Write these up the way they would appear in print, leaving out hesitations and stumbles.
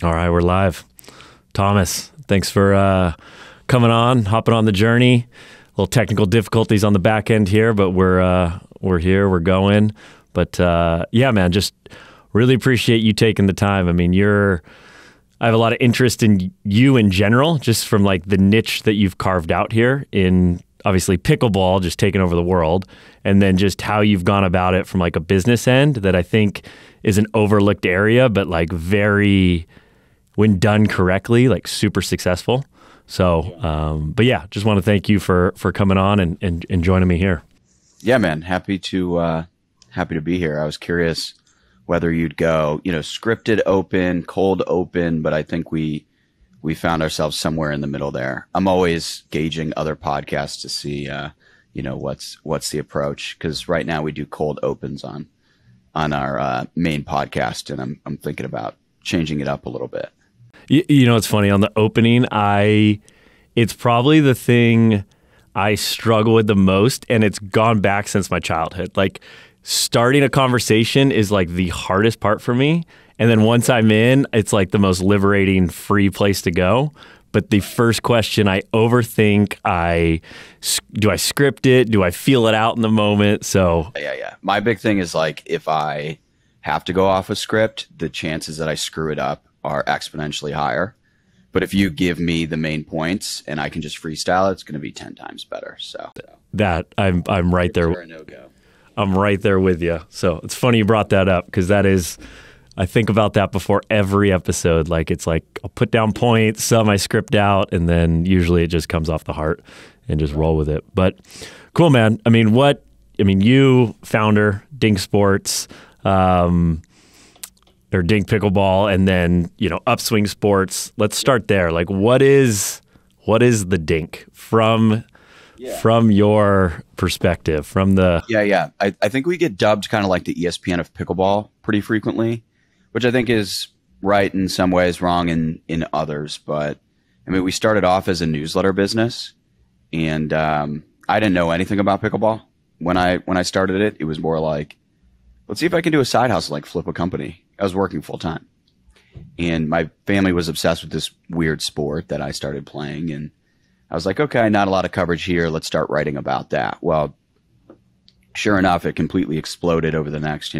All right, we're live. Thomas, thanks for coming on, hopping on the journey. A little technical difficulties on the back end here, but we're here, we're going. But yeah, man, just really appreciate you taking the time. I mean, I have a lot of interest in you in general, just from like the niche that you've carved out here in obviously pickleball, just taking over the world, and then just how you've gone about it from like a business end that I think is an overlooked area, but like very, when done correctly, like super successful. So, but yeah, just want to thank you for coming on and joining me here. Yeah, man. Happy to be here. I was curious whether you'd go, scripted open, cold open, but I think we found ourselves somewhere in the middle there. I'm always gauging other podcasts to see, what's the approach. Cause right now we do cold opens on our main podcast, and I'm thinking about changing it up a little bit. It's funny on the opening, it's probably the thing I struggle with the most, and it's gone back since my childhood. Like starting a conversation is like the hardest part for me. And then once I'm in, it's like the most liberating, free place to go. But the first question I overthink, do I script it? Do I feel it out in the moment? So yeah. My big thing is like, if I have to go off a script, the chances that I screw it up are exponentially higher. But if you give me the main points and I can just freestyle it, it's going to be 10 times better. So that I'm right there. A no-go. I'm right there with you. So it's funny you brought that up, because that is, I think about that before every episode. Like it's like I'll put down points, some I script out, and then usually it just comes off the heart and just roll with it. But cool, man. I mean, you founder Dink Sports, or Dink Pickleball, and then, Upswing Sports. Let's start there. Like what is the Dink from your perspective, from the... Yeah. I think we get dubbed kind of like the ESPN of pickleball pretty frequently, which I think is right in some ways, wrong in others. But I mean, we started off as a newsletter business, and I didn't know anything about pickleball. When I started it, it was more like, let's see if I can do a side hustle, like flip a company. I was working full time, and my family was obsessed with this weird sport that I started playing, and I was like, okay, not a lot of coverage here. Let's start writing about that. Well, sure enough, it completely exploded over the next,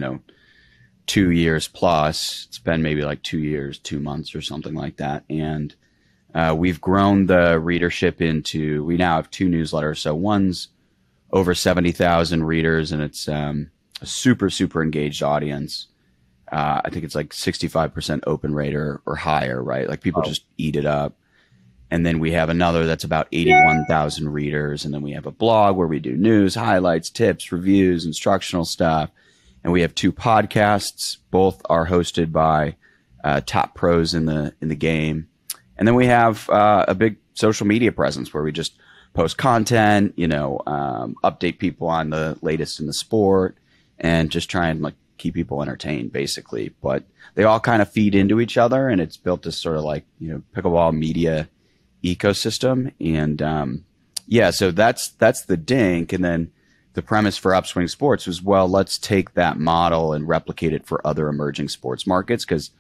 2 years plus. It's been maybe like 2 years, 2 months or something like that. And we've grown the readership we now have 2 newsletters. So one's over 70,000 readers, and it's a super, super engaged audience. I think it's like 65% open rate or higher, right? Like people just eat it up. And then we have another that's about 81,000 readers. And then we have a blog where we do news, highlights, tips, reviews, instructional stuff. And we have 2 podcasts. Both are hosted by top pros in the game. And then we have a big social media presence where we just post content, update people on the latest in the sport, and just try and like keep people entertained, basically. But they all kind of feed into each other, and it's built this sort of like, pickleball media ecosystem. And so that's the Dink. And then the premise for Upswing Sports was, well, let's take that model and replicate it for other emerging sports markets, because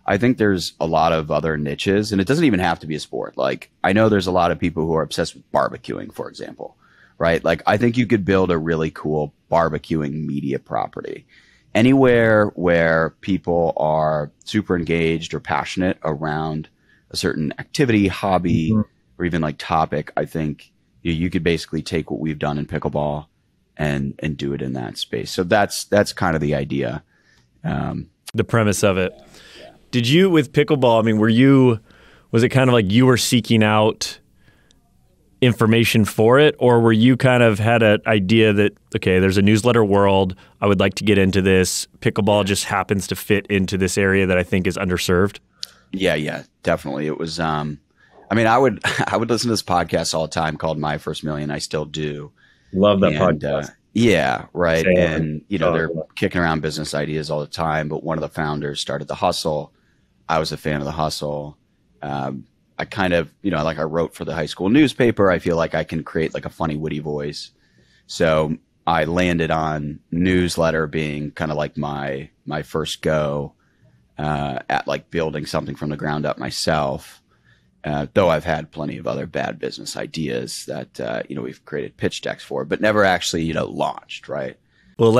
I think there's a lot of other niches, and it doesn't even have to be a sport. Like I know there's a lot of people who are obsessed with barbecuing, for example, right? Like I think you could build a really cool barbecuing media property anywhere where people are super engaged or passionate around a certain activity, hobby, or even like topic. I think you could basically take what we've done in pickleball and do it in that space. So that's kind of the idea. The premise of it. Yeah. Did you, with pickleball, I mean, was it kind of like you were seeking out information for it, or were you kind of had an idea that, okay, there's a newsletter world, I would like to get into this, pickleball just happens to fit into this area that I think is underserved? Yeah, definitely. It was, I would listen to this podcast all the time called My First Million. I still do. Love that podcast. Yeah, right. Same. And, they're kicking around business ideas all the time, but one of the founders started The Hustle. I was a fan of The Hustle. I kind of, I wrote for the high school newspaper. I feel like I can create like a funny, witty voice. So I landed on newsletter being kind of like my first go. at like building something from the ground up myself. Though I've had plenty of other bad business ideas that, we've created pitch decks for, but never actually, launched, right? Well,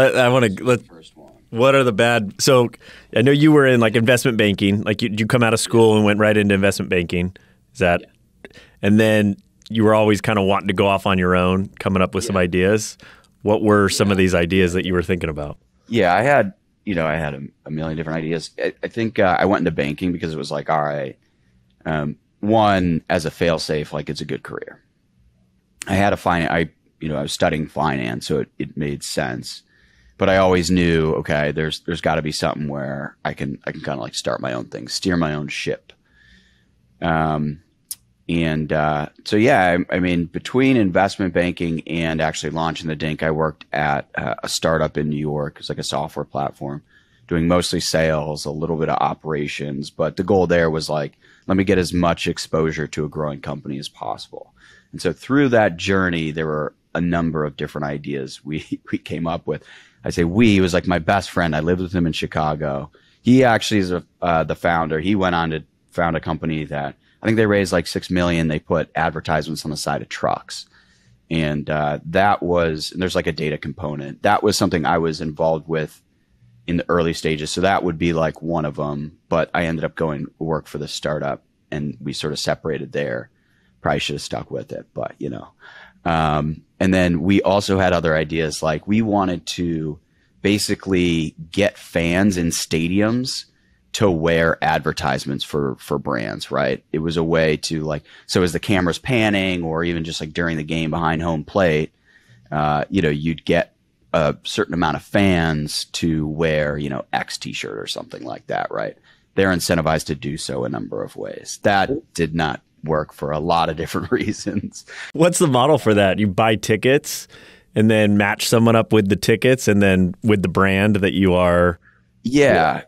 what are the bad? So I know you were in like investment banking, like you come out of school and went right into investment banking. Is that, and then you were always kind of wanting to go off on your own, coming up with some ideas. What were some of these ideas that you were thinking about? Yeah, I had a million different ideas. I think I went into banking because it was like, all right, one, as a fail-safe, like it's a good career. I had I was studying finance, so it made sense. But I always knew, okay, there's got to be something where I can kind of like start my own thing, steer my own ship. So yeah, I mean, between investment banking and actually launching the Dink, I worked at a startup in New York. It was like a software platform, doing mostly sales, a little bit of operations. But the goal there was like, let me get as much exposure to a growing company as possible. And so through that journey, there were a number of different ideas we came up with. I say we, it was like my best friend. I lived with him in Chicago. He actually is the founder. He went on to found a company that I think they raised like $6 million. They put advertisements on the side of trucks. And there's like a data component. That was something I was involved with in the early stages. So that would be like one of them. But I ended up going to work for the startup and we sort of separated there. Probably should have stuck with it, but and then we also had other ideas. Like we wanted to basically get fans in stadiums to wear advertisements for brands, right? It was a way to so as the camera's panning or even just like during the game behind home plate, you'd get a certain amount of fans to wear, X t-shirt or something like that, right? They're incentivized to do so a number of ways. That did not work for a lot of different reasons. What's the model for that? You buy tickets and then match someone up with the tickets and then with the brand that you are. Yeah.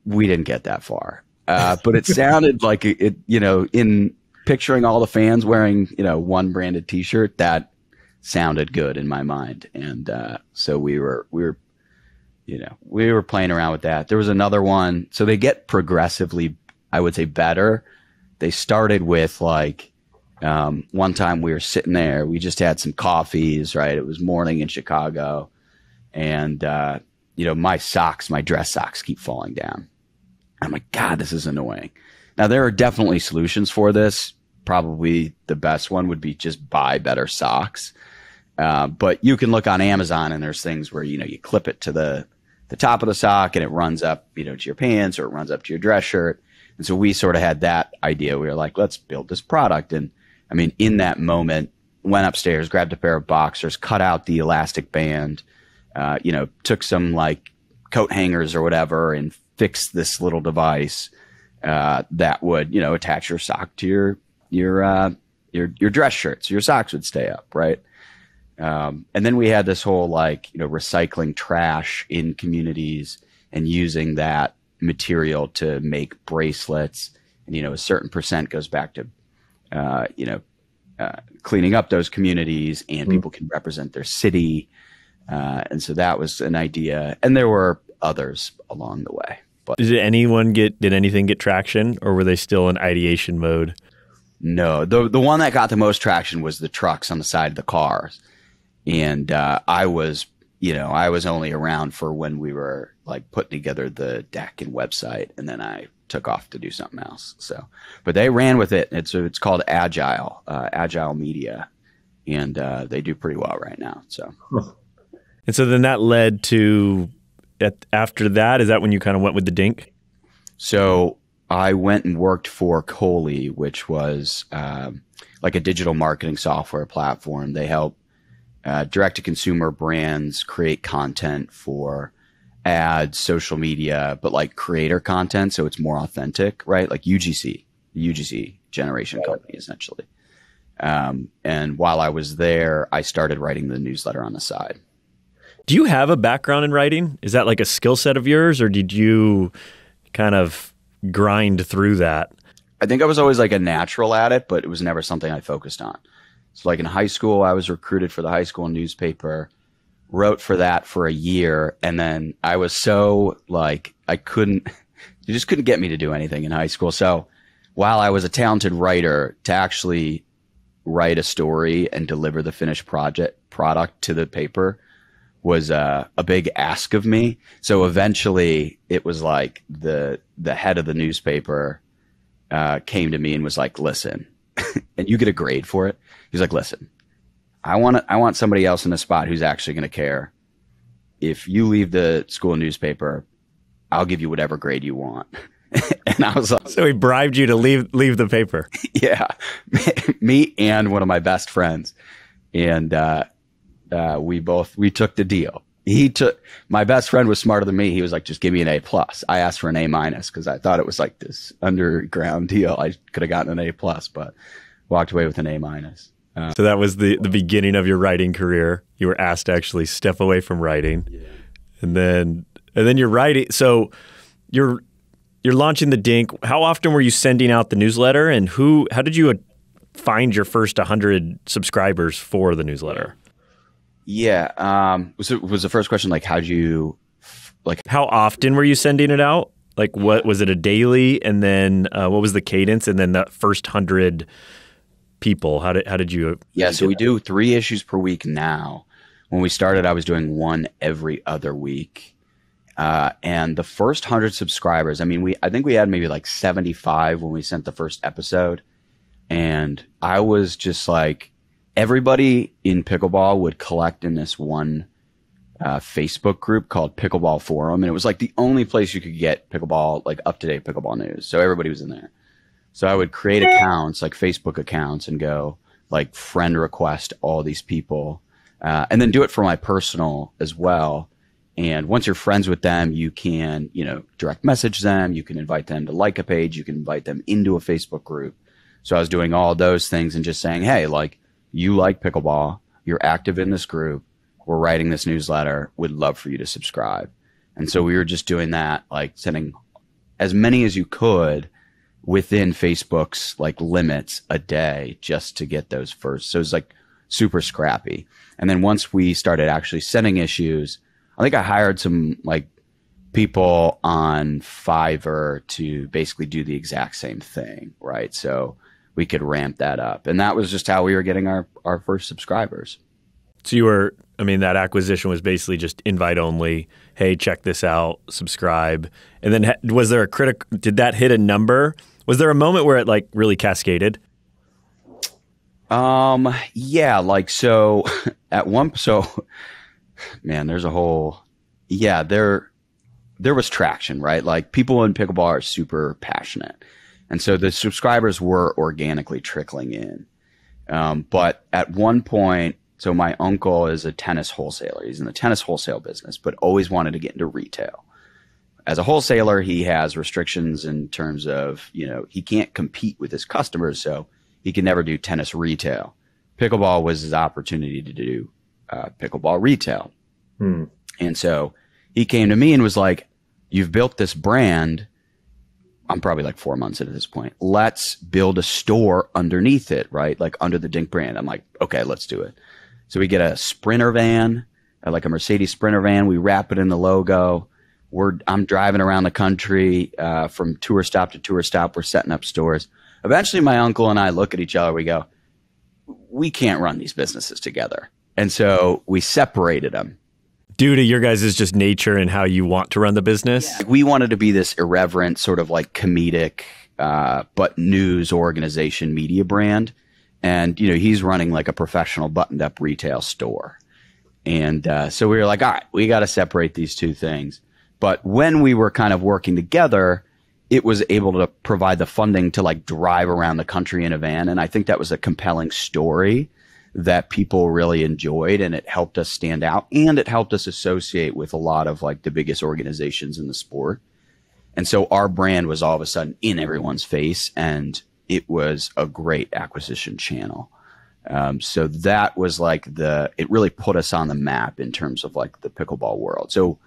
We didn't get that far. But it sounded like it, in picturing all the fans wearing, one branded t-shirt, that sounded good in my mind. And so we were playing around with that. There was another one. So they get progressively, I would say, better. They started with one time we were sitting there, we just had some coffees, right? It was morning in Chicago. And, my dress socks keep falling down. I'm like, God, this is annoying. Now, there are definitely solutions for this. Probably the best one would be just buy better socks. But you can look on Amazon and there's things where, you clip it to the top of the sock and it runs up, to your pants or it runs up to your dress shirt. And so we sort of had that idea. We were like, let's build this product. And I mean, in that moment, went upstairs, grabbed a pair of boxers, cut out the elastic band, took some coat hangers or whatever and fixed this little device that would, attach your sock to your dress shirt. So your socks would stay up, right? And then we had this whole recycling trash in communities and using that material to make bracelets. And, a certain percent goes back to, cleaning up those communities and people can represent their city. And so that was an idea. And there were others along the way. But did anything get traction or were they still in ideation mode? No, the one that got the most traction was the trucks on the side of the cars. And I was only around for when we were putting together the deck and website, and then I took off to do something else. So, but they ran with it. It's called Agile Media, and they do pretty well right now. So, and so then that led to after that. Is that when you kind of went with the Dink? So I went and worked for Coley, which was like a digital marketing software platform. They help direct-to-consumer brands create content for ads, social media, but creator content, so it's more authentic, right? Like UGC, the UGC generation company, essentially. And while I was there, I started writing the newsletter on the side. Do you have a background in writing? Is that a skill set of yours, or did you kind of grind through that? I think I was always a natural at it, but it was never something I focused on. So in high school, I was recruited for the high school newspaper, wrote for that for a year. And then I was so I you just couldn't get me to do anything in high school. So while I was a talented writer, to actually write a story and deliver the finished product to the paper was a big ask of me. So eventually it was like the head of the newspaper came to me and was like, listen, and you get a grade for it. He's like, listen, I want somebody else in the spot who's actually going to care. If you leave the school newspaper, I'll give you whatever grade you want. And I was like, so he bribed you to leave the paper. Yeah, me and one of my best friends. And, we took the deal. My best friend was smarter than me. He was like, just give me an A+. I asked for an A- because I thought it was like this underground deal. I could have gotten an A+, but walked away with an A-. So that was the beginning of your writing career. You were asked to actually step away from writing. Yeah. And then you're writing. So you're launching the Dink. How often were you sending out the newsletter, and how did you find your first 100 subscribers for the newsletter? Yeah. Was the first question like, how often were you sending it out? Like, what was it, a daily? And then what was the cadence? And then the first 100 people, how did you? Yeah. So we do 3 issues per week now. When we started, I was doing 1 every other week. And the first 100 subscribers, I think we had maybe like 75 when we sent the first episode. And I was just like, everybody in pickleball would collect in this one Facebook group called Pickleball Forum. And it was like the only place you could get pickleball, like up-to-date pickleball news. So everybody was in there. So I would create accounts, like Facebook accounts, and go like friend request all these people, and then do it for my personal as well. And once you're friends with them, you can, direct message them. You can invite them to like a page. You can invite them into a Facebook group. So I was doing all those things and just saying, hey, like, you like pickleball. You're active in this group. We're writing this newsletter. Would love for you to subscribe. And so we were just doing that, like sending as many as you could within Facebook's like limits a day just to get those first. So it was like super scrappy. And then once we started actually sending issues, I think I hired some like people on Fiverr to basically do the exact same thing, right? So we could ramp that up. And that was just how we were getting our first subscribers. So that acquisition was basically just invite only. Hey, check this out, subscribe. And then was there did that hit a number? Was there a moment where it like really cascaded? Yeah, like, so man, there's a whole, there was traction, right? Like, people in pickleball are super passionate. And so the subscribers were organically trickling in. But at one point, so my uncle is a tennis wholesaler. He's in the tennis wholesale business, but always wanted to get into retail. As a wholesaler, he has restrictions in terms of, he can't compete with his customers, so he can never do tennis retail. Pickleball was his opportunity to do pickleball retail. And so he came to me and was like, you've built this brand. I'm probably like 4 months into this point. Let's build a store underneath it, right? Like under the Dink brand. I'm like, okay, let's do it. So we get a Sprinter van, like a Mercedes Sprinter van. We wrap it in the logo. I'm driving around the country from tour stop to tour stop. We're setting up stores. Eventually, my uncle and I look at each other. We go, we can't run these businesses together. And so we separated them. Due to your guys' just nature and how you want to run the business? Yeah. We wanted to be this irreverent, sort of like comedic, but news organization media brand. And, he's running like a professional buttoned up retail store. And so we were like, all right, we got to separate these two things. But when we were kind of working together, it was able to provide the funding to like drive around the country in a van. And I think that was a compelling story that people really enjoyed, and it helped us stand out, and it helped us associate with a lot of like the biggest organizations in the sport. And so our brand was all of a sudden in everyone's face, and it was a great acquisition channel. So that was like it really put us on the map in terms of like the pickleball world. So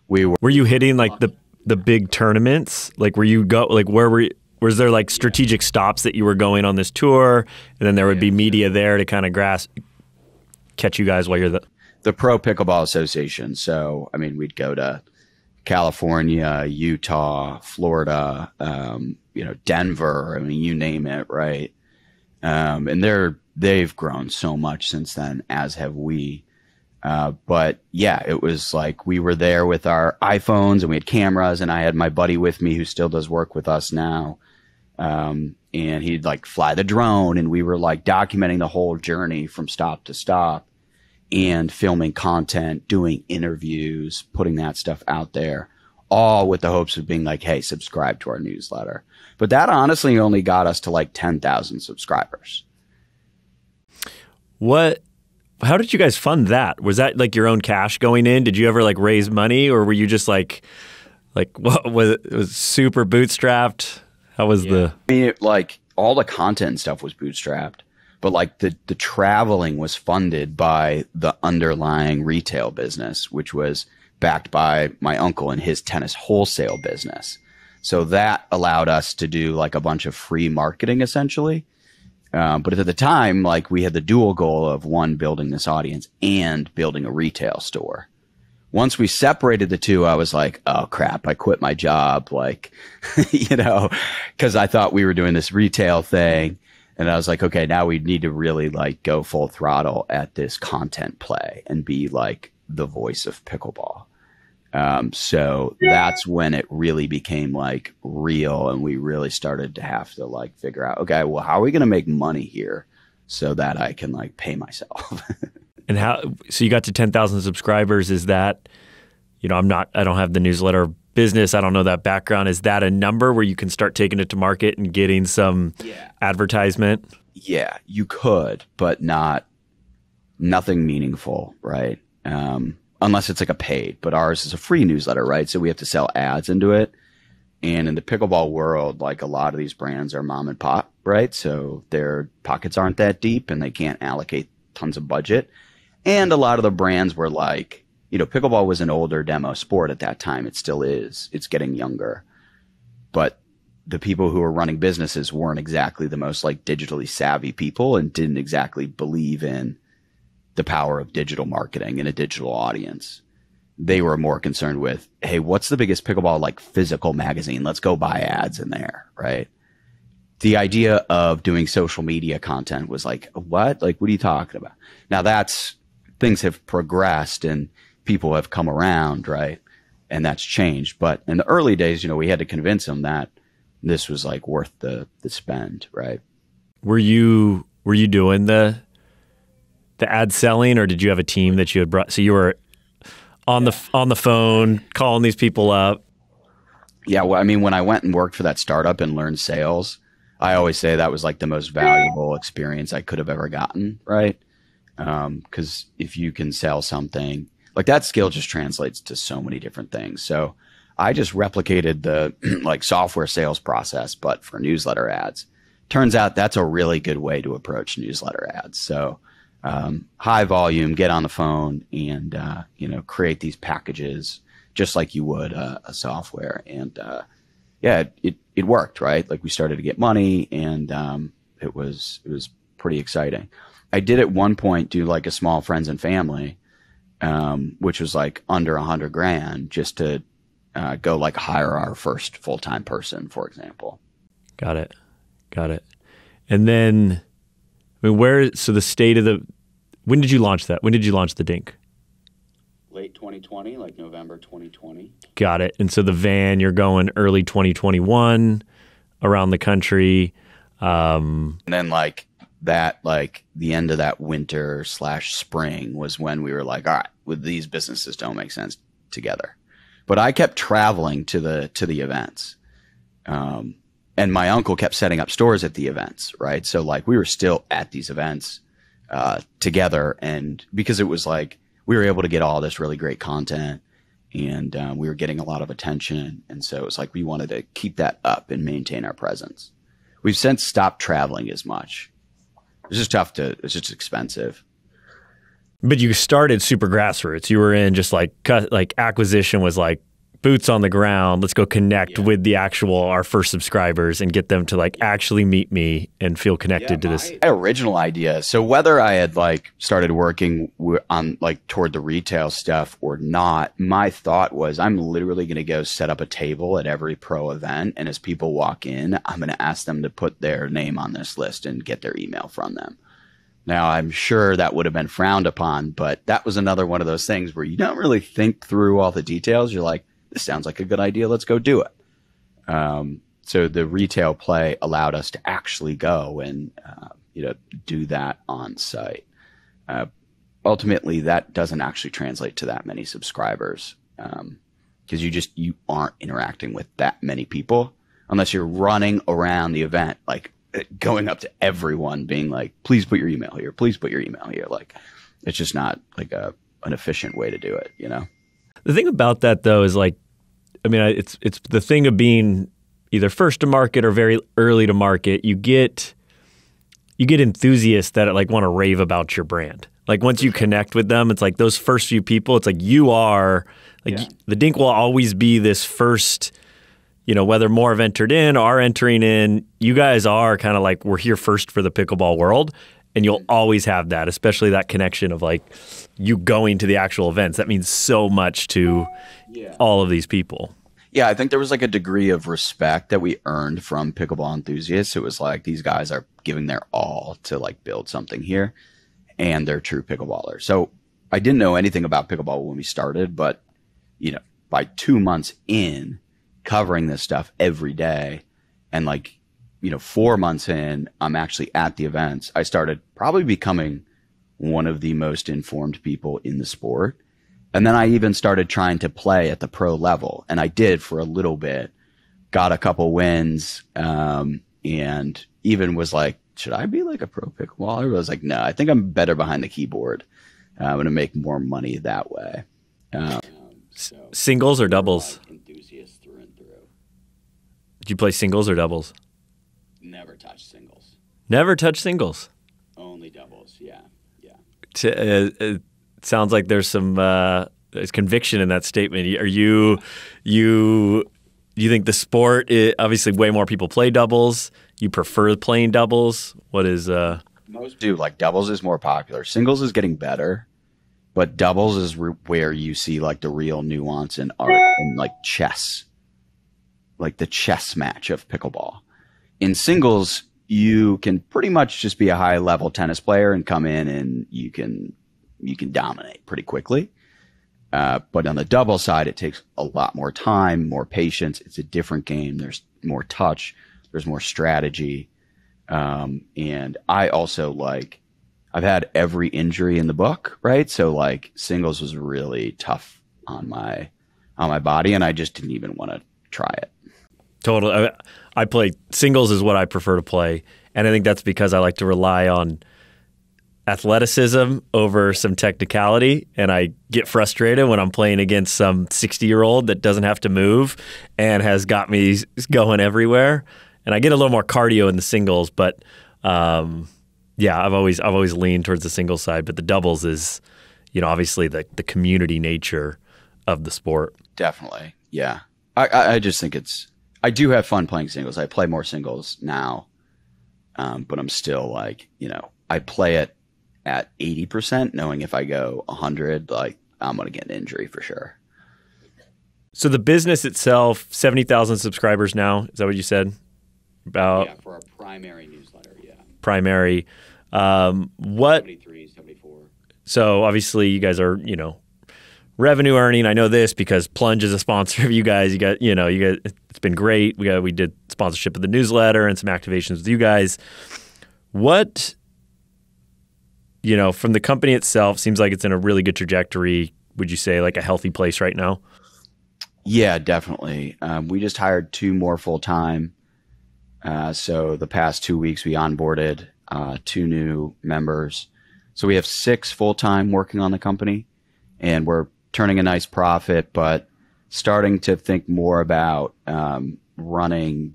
were you hitting like the big tournaments? Like, was there like strategic stops that you were going on this tour, and then there would be media there to kind of catch you guys while you're the Pro Pickleball Association. So, we'd go to California, Utah, Florida, Denver. I mean, you name it, right? And they've grown so much since then, as have we. But yeah, it was like we were there with our iPhones and we had cameras, and I had my buddy with me who still does work with us now. And he'd like fly the drone, and we were like documenting the whole journey from stop to stop and filming content, doing interviews, putting that stuff out there, all with the hopes of being like, hey, subscribe to our newsletter. But that honestly only got us to like 10,000 subscribers. How did you guys fund that? Was that like your own cash going in? Did you ever like raise money, or were you just like what was it? It was super bootstrapped? How was I mean, like all the content and stuff was bootstrapped, but like the traveling was funded by the underlying retail business, which was backed by my uncle and his tennis wholesale business. So that allowed us to do like a bunch of free marketing essentially. But at the time, like we had the dual goal of one, building this audience and building a retail store. Once we separated the two, I was like, oh crap, I quit my job. Like, cause I thought we were doing this retail thing. And I was like, okay, now we need to really like go full throttle at this content play and be like the voice of pickleball. So that's when it really became like real, and we really started to have to like figure out, okay, well, how are we going to make money here so that I can like pay myself? And so you got to 10,000 subscribers. Is that, I don't have the newsletter business. I don't know that background. Is that a number where you can start taking it to market and getting some advertisement? Yeah, you could, but nothing meaningful, right? Unless it's like a paid, but ours is a free newsletter, right? So we have to sell ads into it. And in the pickleball world, like a lot of these brands are mom and pop, right? So their pockets aren't that deep and they can't allocate tons of budget. And a lot of the brands were like, pickleball was an older demo sport at that time. It still is. It's getting younger. But the people who were running businesses weren't exactly the most like digitally savvy people and didn't exactly believe in the power of digital marketing and a digital audience. They were more concerned with, hey, what's the biggest pickleball like physical magazine? Let's go buy ads in there, right? The idea of doing social media content was like, what? Like, what are you talking about? Now things have progressed and people have come around, right? And that's changed. But in the early days, we had to convince them that this was like worth the spend, right? Were you doing the ad selling, or did you have a team that you had brought? So you were on the phone calling these people up. Yeah. Well, I mean, when I went and worked for that startup and learned sales, I always say that was like the most valuable experience I could have ever gotten. Right. Cause if you can sell something like that, skill just translates to so many different things. So I just replicated the like software sales process, but for newsletter ads. Turns out that's a really good way to approach newsletter ads. So high volume, get on the phone and, create these packages just like you would a software. And, it worked, right? Like we started to get money and, it was pretty exciting. I did at one point do like a small friends and family, which was like under $100,000 just to, go like hire our first full-time person, for example. Got it. And then, I mean, so the state of when did you launch that? When did you launch the Dink? Late 2020, like November 2020. Got it. And so the van, you're going early 2021 around the country. And then like the end of that winter / spring was when we were like, all right, with these businesses don't make sense together. But I kept traveling to the events. And my uncle kept setting up stores at the events, right? So like we were still at these events together, and because it was like we were able to get all this really great content and we were getting a lot of attention, and so it was like we wanted to keep that up and maintain our presence. We've since stopped traveling as much. It's just it's just expensive. But you started super grassroots. You were in just like acquisition was like boots on the ground. Let's go connect with the our first subscribers and get them to like actually meet me and feel connected to this. My original idea. So whether I had like started working on like toward the retail stuff or not, my thought was I'm literally going to go set up a table at every pro event. And as people walk in, I'm going to ask them to put their name on this list and get their email from them. Now, I'm sure that would have been frowned upon, but that was another one of those things where you don't really think through all the details. You're like, this sounds like a good idea. Let's go do it. So the retail play allowed us to actually go and, do that on site. Ultimately, that doesn't actually translate to that many subscribers because you aren't interacting with that many people unless you're running around the event, like going up to everyone being like, please put your email here. Please put your email here. Like, it's just not like an efficient way to do it, you know? The thing about that though is like, I mean, it's the thing of being either first to market or very early to market. You get enthusiasts that like want to rave about your brand. Like once you connect with them, it's like those first few people, it's like you are like the Dink will always be this first, whether more have entered in, are entering in, you guys are kind of like, we're here first for the pickleball world. And you'll always have that, especially that connection of like you going to the actual events. That means so much to all of these people. Yeah, I think there was like a degree of respect that we earned from pickleball enthusiasts. It was like these guys are giving their all to like build something here, and they're true pickleballers. So I didn't know anything about pickleball when we started, but by 2 months in covering this stuff every day and like 4 months in, I'm actually at the events. I started probably becoming one of the most informed people in the sport. And then I even started trying to play at the pro level. And I did for a little bit, got a couple wins, and even was like, should I be like a pro pickleballer? I was like, no, I think I'm better behind the keyboard. I'm going to make more money that way. Singles or doubles? Like enthusiasts through and through. Did you play singles or doubles? Never touched singles. Never touched singles? Only doubles, yeah. It sounds like there's some there's conviction in that statement. Are you think the sport, obviously way more people play doubles. You prefer playing doubles? What is Most do. Like doubles is more popular. Singles is getting better, but doubles is where you see like the real nuance and art and like chess, like the chess match of pickleball. In singles, you can pretty much just be a high level tennis player and come in and you can dominate pretty quickly. But on the double side, it takes a lot more time, more patience. It's a different game. There's more touch. There's more strategy. And I also I've had every injury in the book, right? So like singles was really tough on my body, and I just didn't even want to try it. Totally. I play singles is what I prefer to play. And I think that's because I like to rely on athleticism over some technicality. And I get frustrated when I'm playing against some 60-year-old that doesn't have to move and has got me going everywhere. And I get a little more cardio in the singles, but I've always leaned towards the singles side. But the doubles is, obviously the community nature of the sport. Definitely. Yeah. I just think I do have fun playing singles. I play more singles now. But I'm still I play it at 80%, knowing if I go 100, I'm going to get an injury for sure. So the business itself, 70,000 subscribers now. Is that what you said? Yeah, for our primary newsletter, yeah. Primary. 73, 74. So obviously you guys are, revenue earning. I know this because Plunge is a sponsor of you guys. You guys, it's been great. We did sponsorship of the newsletter and some activations with you guys. What, from the company itself, seems like it's in a really good trajectory. Would you say like a healthy place right now? Yeah, definitely. We just hired 2 more full-time. So the past 2 weeks we onboarded 2 new members. So we have 6 full-time working on the company, and we're turning a nice profit, but starting to think more about running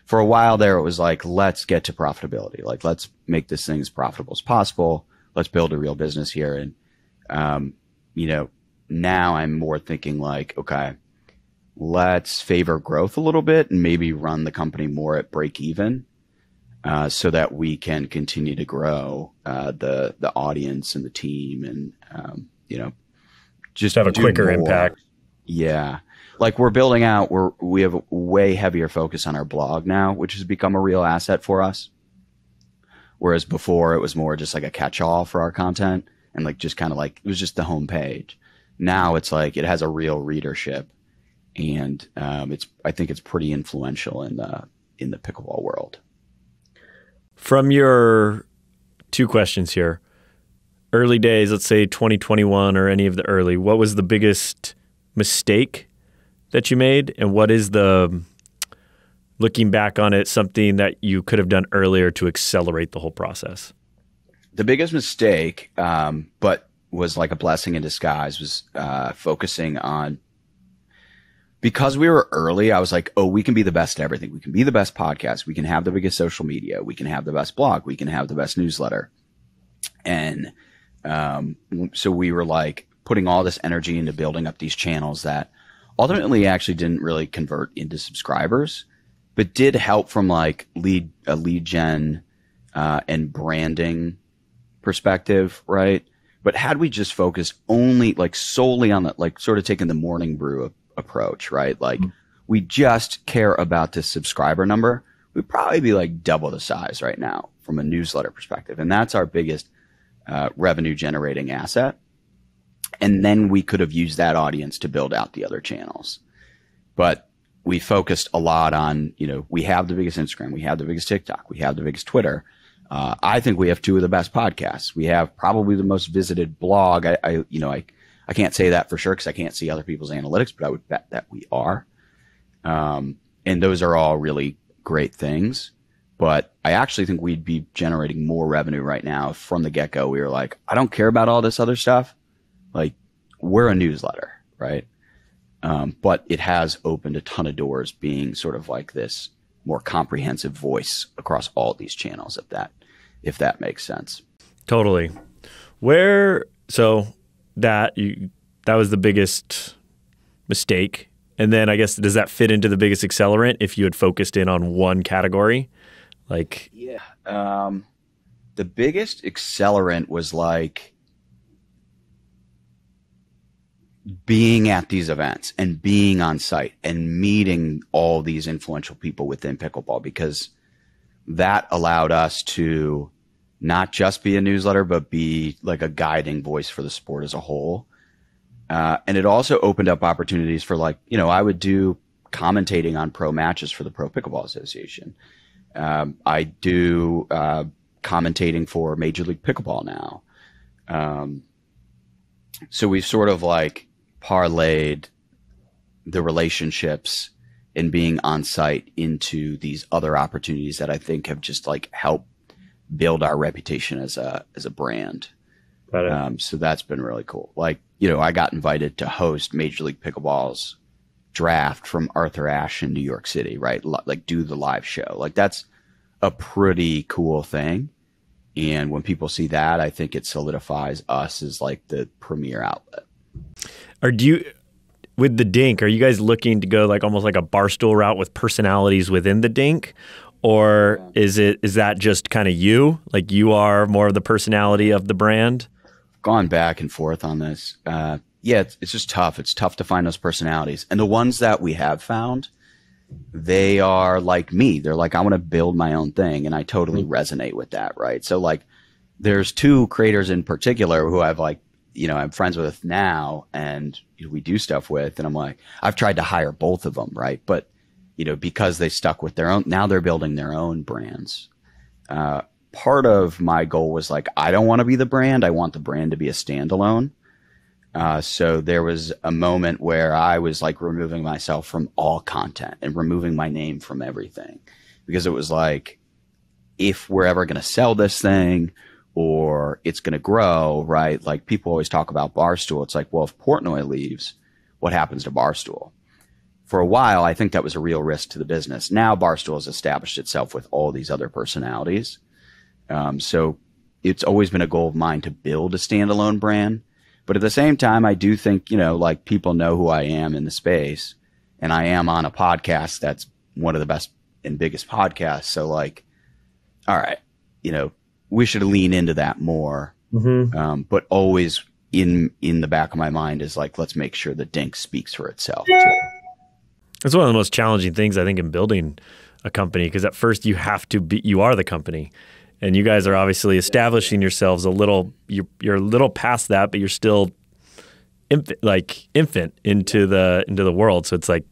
for a while there, it was like, let's get to profitability. Like, let's make this thing as profitable as possible. Let's build a real business here. And, now I'm more thinking like, okay, let's favor growth a little bit and maybe run the company more at break even, so that we can continue to grow the audience and the team, and Just have a quicker impact. Yeah. Like we're building out, we have a way heavier focus on our blog now, which has become a real asset for us. Whereas before it was more just like a catch-all for our content, and like just kind of like it was just the homepage. Now it's like it has a real readership, and I think it's pretty influential in the pickleball world. From your 2 questions here, early days, let's say 2021 or any of the early, what was the biggest mistake that you made, and what is looking back on it, something that you could have done earlier to accelerate the whole process? The biggest mistake, but was like a blessing in disguise, was focusing on, because we were early, I was like, oh, we can be the best at everything. We can be the best podcast. We can have the biggest social media. We can have the best blog. We can have the best newsletter. And so we were like putting all this energy into building up these channels that ultimately actually didn't really convert into subscribers, but did help from like a lead gen and branding perspective, right? But had we just focused only like solely on the, like sort of taking the morning brew approach, right? Like we just care about this subscriber number, we'd probably be like double the size right now from a newsletter perspective. And that's our biggest revenue generating asset. And then we could have used that audience to build out the other channels. But we focused a lot on, we have the biggest Instagram, we have the biggest TikTok, we have the biggest Twitter. I think we have 2 of the best podcasts. We have probably the most visited blog. I can't say that for sure because I can't see other people's analytics, but I would bet that we are. And those are all really great things. But I actually think we'd be generating more revenue right now if from the get-go. We were like, I don't care about all this other stuff. Like, we're a newsletter, right? But it has opened a ton of doors being sort of like this more comprehensive voice across all these channels, if that makes sense. Totally. That was the biggest mistake. And then I guess, does that fit into the biggest accelerant if you had focused in on one category? Like, yeah. The biggest accelerant was like being at these events and being on site and meeting all these influential people within pickleball, because that allowed us to not just be a newsletter, but be like a guiding voice for the sport as a whole. And it also opened up opportunities for like, I would do commentating on pro matches for the Pro Pickleball Association. I do commentating for Major League Pickleball now. So we've sort of like parlayed the relationships and being on site into these other opportunities that I think have just like helped build our reputation as a brand. So that's been really cool. Like, I got invited to host Major League Pickleball's draft from Arthur Ashe in New York City, right? Like do the live show. Like that's a pretty cool thing. And when people see that, I think it solidifies us as like the premier outlet. With the Dink, are you guys looking to go like almost like a Barstool route with personalities within the Dink? Or is that just kind of you? Like you are more of the personality of the brand? Gone back and forth on this. It's just tough. It's tough to find those personalities. And the ones that we have found, they are like me. They're like, I want to build my own thing. And I totally resonate with that, right? So like there's 2 creators in particular who I've like, I'm friends with now and we do stuff with. And I'm like, I've tried to hire both of them, right? But, because they stuck with their own, now they're building their own brands. Part of my goal was like, I don't want to be the brand. I want the brand to be a standalone. So there was a moment where I was like removing myself from all content and removing my name from everything, because it was like, if we're ever going to sell this thing or it's going to grow, right? Like people always talk about Barstool. It's like, well, if Portnoy leaves, what happens to Barstool? For a while, I think that was a real risk to the business. Now Barstool has established itself with all these other personalities. So it's always been a goal of mine to build a standalone brand. But at the same time, I do think, like people know who I am in the space. and I am on a podcast that's one of the best and biggest podcasts. So like, all right, we should lean into that more. But always in the back of my mind is like, let's make sure that Dink speaks for itself too. It's one of the most challenging things, I think, in building a company, because at first you are the company, and you guys are obviously establishing yourselves a little. You're a little past that, but you're still infant into the world. So it's like,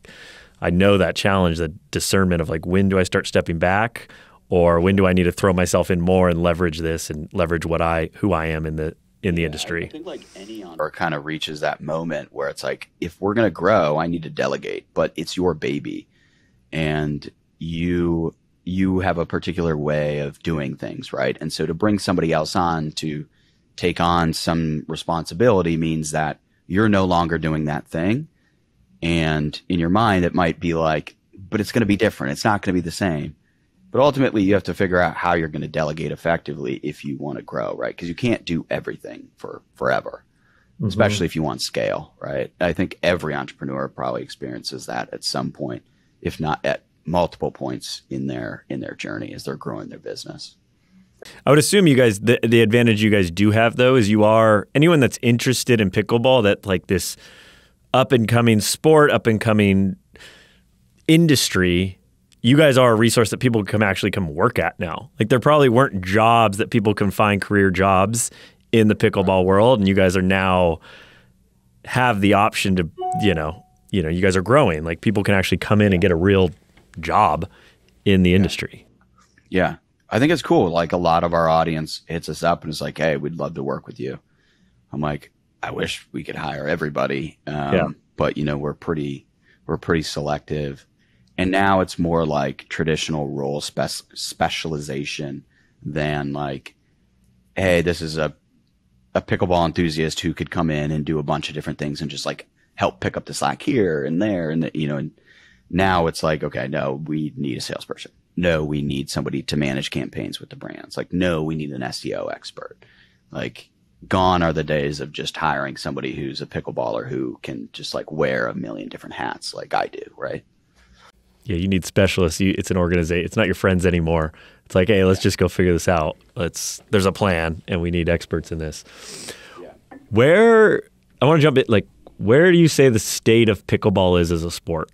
I know that challenge, that discernment of like, when do I start stepping back, or when do I need to throw myself in more and leverage this and leverage who I am in the industry. I think like any entrepreneur kind of reaches that moment where it's like, if we're going to grow, I need to delegate, but it's your baby, and you have a particular way of doing things, right? And so to bring somebody else on to take on some responsibility means that you're no longer doing that thing. And in your mind, it might be like, but it's going to be different. It's not going to be the same. But ultimately, you have to figure out how you're going to delegate effectively if you want to grow, right? Because you can't do everything for forever, especially if you want scale, right? I think every entrepreneur probably experiences that at some point, if not at multiple points in their journey as they're growing their business. I would assume you guys, the advantage you guys do have though, is you are, anyone that's interested in pickleball, that like this up and coming sport, up and coming industry, you guys are a resource that people can actually come work at now. Like, there probably weren't jobs that people can find, career jobs in the pickleball world, and you guys are now have the option to, you guys are growing. Like, people can actually come in and get a real job in the industry. Yeah. I think it's cool. Like, a lot of our audience hits us up and is like, hey, we'd love to work with you. I'm like, I wish we could hire everybody. But we're pretty selective. And now it's more like traditional role specialization than like, hey, this is a pickleball enthusiast who could come in and do a bunch of different things and just like help pick up the slack here and there. And, and now it's like, okay, no, we need a salesperson. No, we need somebody to manage campaigns with the brands. Like, no, we need an SEO expert. Like, gone are the days of just hiring somebody who's a pickleballer who can just like wear a million different hats like I do, right? Yeah, you need specialists. It's an organization. It's not your friends anymore. It's like, hey, let's just go figure this out. There's a plan, and we need experts in this. Yeah. I want to jump in. Like, where do you say the state of pickleball is as a sport?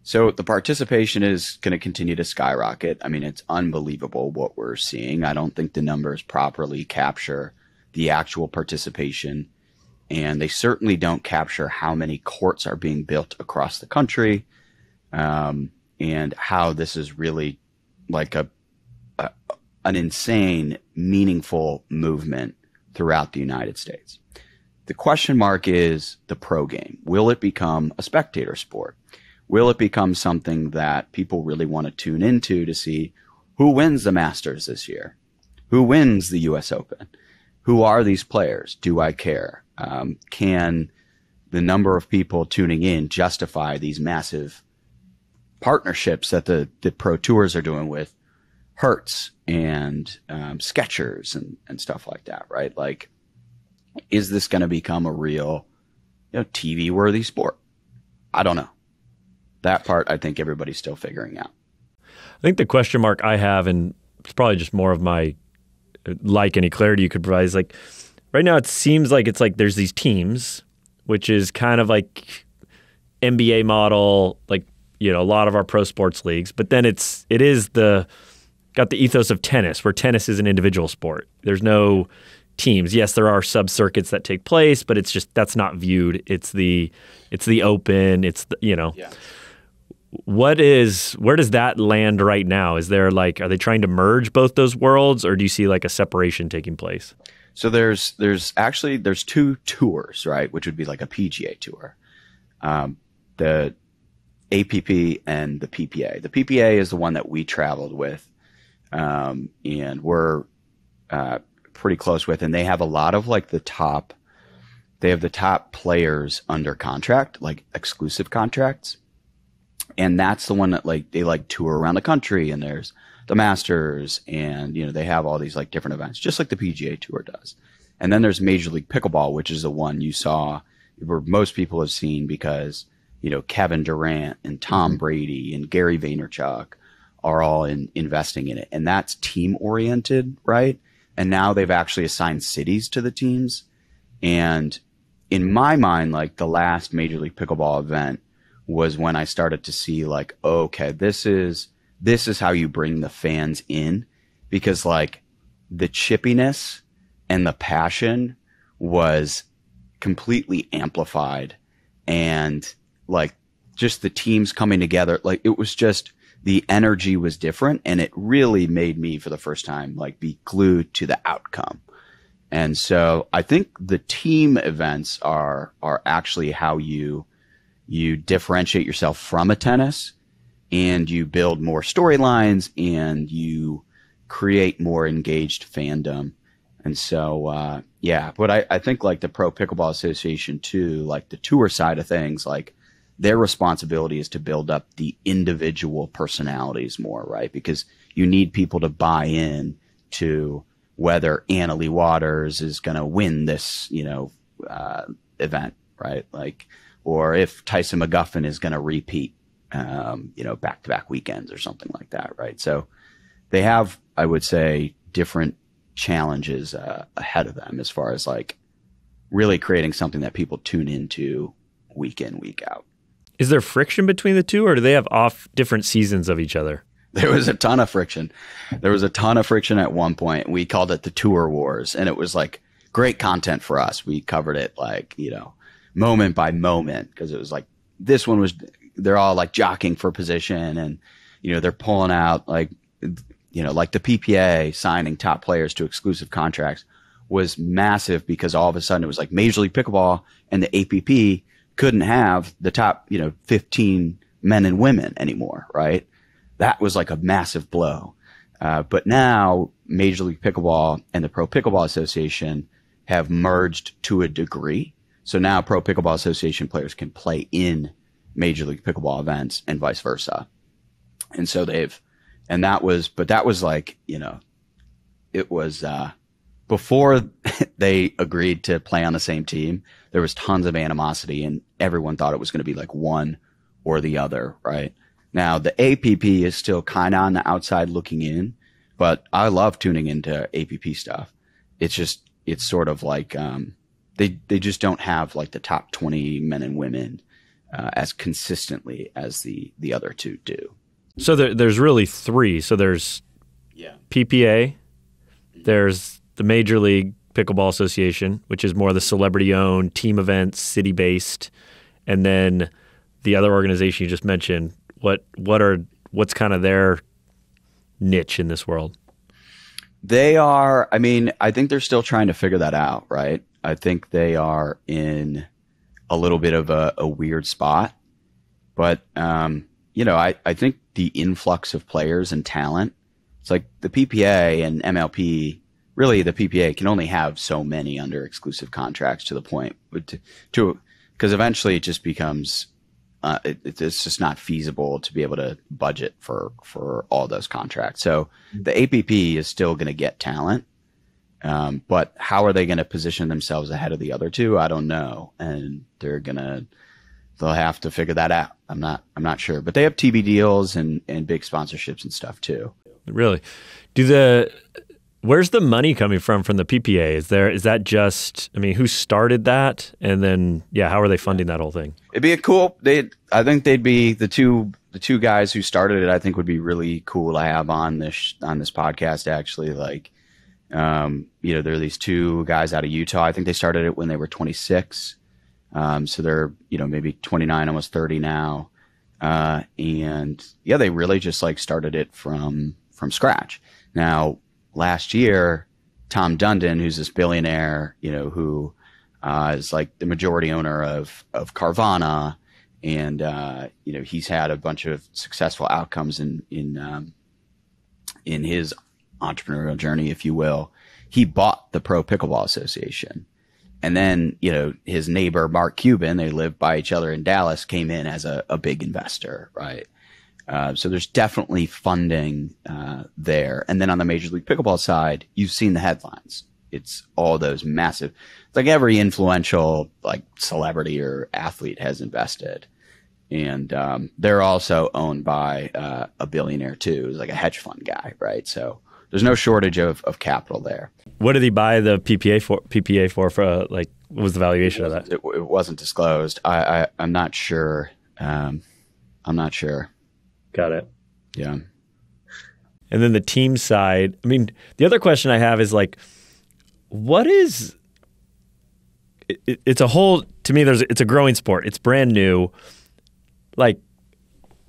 So the participation is going to continue to skyrocket. I mean, it's unbelievable what we're seeing. I don't think the numbers properly capture the actual participation, and they certainly don't capture how many courts are being built across the country. And how this is really like an insane, meaningful movement throughout the United States. The question mark is the pro game. Will it become a spectator sport? Will it become something that people really want to tune into to see who wins the Masters this year? Who wins the US Open? Who are these players? Do I care? Can the number of people tuning in justify these massive partnerships that the pro tours are doing with Hertz and Skechers and stuff like that, right? Like, is this going to become a real TV worthy sport? I don't know. That part, I think everybody's still figuring out. I think the question mark I have, and it's probably just more of my, like, any clarity you could provide, is like, right now it seems like it's like there's these teams, which is kind of like NBA model, like, a lot of our pro sports leagues, but then it is got the ethos of tennis, where tennis is an individual sport. There's no teams. Yes, there are sub circuits that take place, but it's just, that's not viewed. It's the open. It's Yeah. Where does that land right now? Is there like, are they trying to merge both those worlds, or do you see like a separation taking place? So there's two tours, right? Which would be like a PGA tour. The APP and the PPA. The PPA is the one that we traveled with, and we're pretty close with, and they have a lot of like the top players under contract, like exclusive contracts. And that's the one that like they like tour around the country, and there's the Masters, and they have all these like different events, just like the PGA Tour does. And then there's Major League Pickleball, which is the one you saw, where most people have seen, because Kevin Durant and Tom Brady and Gary Vaynerchuk are all investing in it. And that's team oriented, right? And now they've actually assigned cities to the teams. And in my mind, like the last Major League Pickleball event was when I started to see like, okay, this is how you bring the fans in, because like the chippiness and the passion was completely amplified, and like just the teams coming together, like it was just, the energy was different, and it really made me for the first time like be glued to the outcome. And so I think the team events are actually how you differentiate yourself from a tennis, and you build more storylines, and you create more engaged fandom. And so, but I think like the Pro Pickleball Association too, like the tour side of things, like their responsibility is to build up the individual personalities more, right? Because you need people to buy in to whether Annalie Waters is going to win this, event, right? Like, or if Tyson McGuffin is going to repeat, back-to-back weekends or something like that, right? So they have, I would say, different challenges ahead of them as far as like really creating something that people tune into week in, week out. Is there friction between the two, or do they have off different seasons of each other? There was a ton of friction. There was a ton of friction at one point. We called it the Tour Wars, and it was like great content for us. We covered it like, moment by moment, because it was like this one was, they're all like jockeying for position, and, they're pulling out like, like the PPA signing top players to exclusive contracts was massive, because all of a sudden it was like Major League Pickleball and the APP couldn't have the top, 15 men and women anymore, right? That was like a massive blow. But now Major League Pickleball and the Pro Pickleball Association have merged to a degree. So now Pro Pickleball Association players can play in Major League Pickleball events and vice versa. And so that was like, it was, before they agreed to play on the same team, there was tons of animosity, and everyone thought it was going to be like one or the other, right? Now, the APP is still kind of on the outside looking in, but I love tuning into APP stuff. It's sort of like, they just don't have like the top 20 men and women as consistently as the other two do. So there's really three. So there's PPA, there's the Major League Pickleball Association, which is more the celebrity-owned team events, city-based, and then the other organization you just mentioned. What's kind of their niche in this world? They are, I think they're still trying to figure that out, right? I think they are in a little bit of a weird spot, but I think the influx of players and talent, it's like the PPA and MLP. Really, the PPA can only have so many under exclusive contracts to the point because eventually it just becomes it's just not feasible to be able to budget for all those contracts. So the APP is still going to get talent, but how are they going to position themselves ahead of the other two? I don't know, and they'll have to figure that out. I'm not sure, but they have TV deals and big sponsorships and stuff too. Really, where's the money coming from the PPA? Is that just, who started that? And then, how are they funding that whole thing? It'd be I think they'd be the two guys who started it. I think would be really cool to have on this podcast. Actually, like, there are these two guys out of Utah. I think they started it when they were 26. So they're, maybe 29, almost 30 now. And they really just like started it from scratch. Now, last year, Tom Dundon, who's this billionaire, who is like the majority owner of Carvana, and he's had a bunch of successful outcomes in his entrepreneurial journey, if you will. He bought the Pro Pickleball Association, and then his neighbor Mark Cuban, they live by each other in Dallas, came in as a big investor, right? So there's definitely funding there. And then on the Major League Pickleball side, you've seen the headlines. It's all those massive, it's like every influential like celebrity or athlete has invested. And they're also owned by a billionaire too, who's like a hedge fund guy, right? So there's no shortage of capital there. What did he buy the PPA for like, what was the valuation of that? It wasn't disclosed. I'm not sure. I'm not sure. Got it. Yeah. And then the team side, I mean, the other question I have is like, what is, it's a whole, to me, it's a growing sport. It's brand new. Like,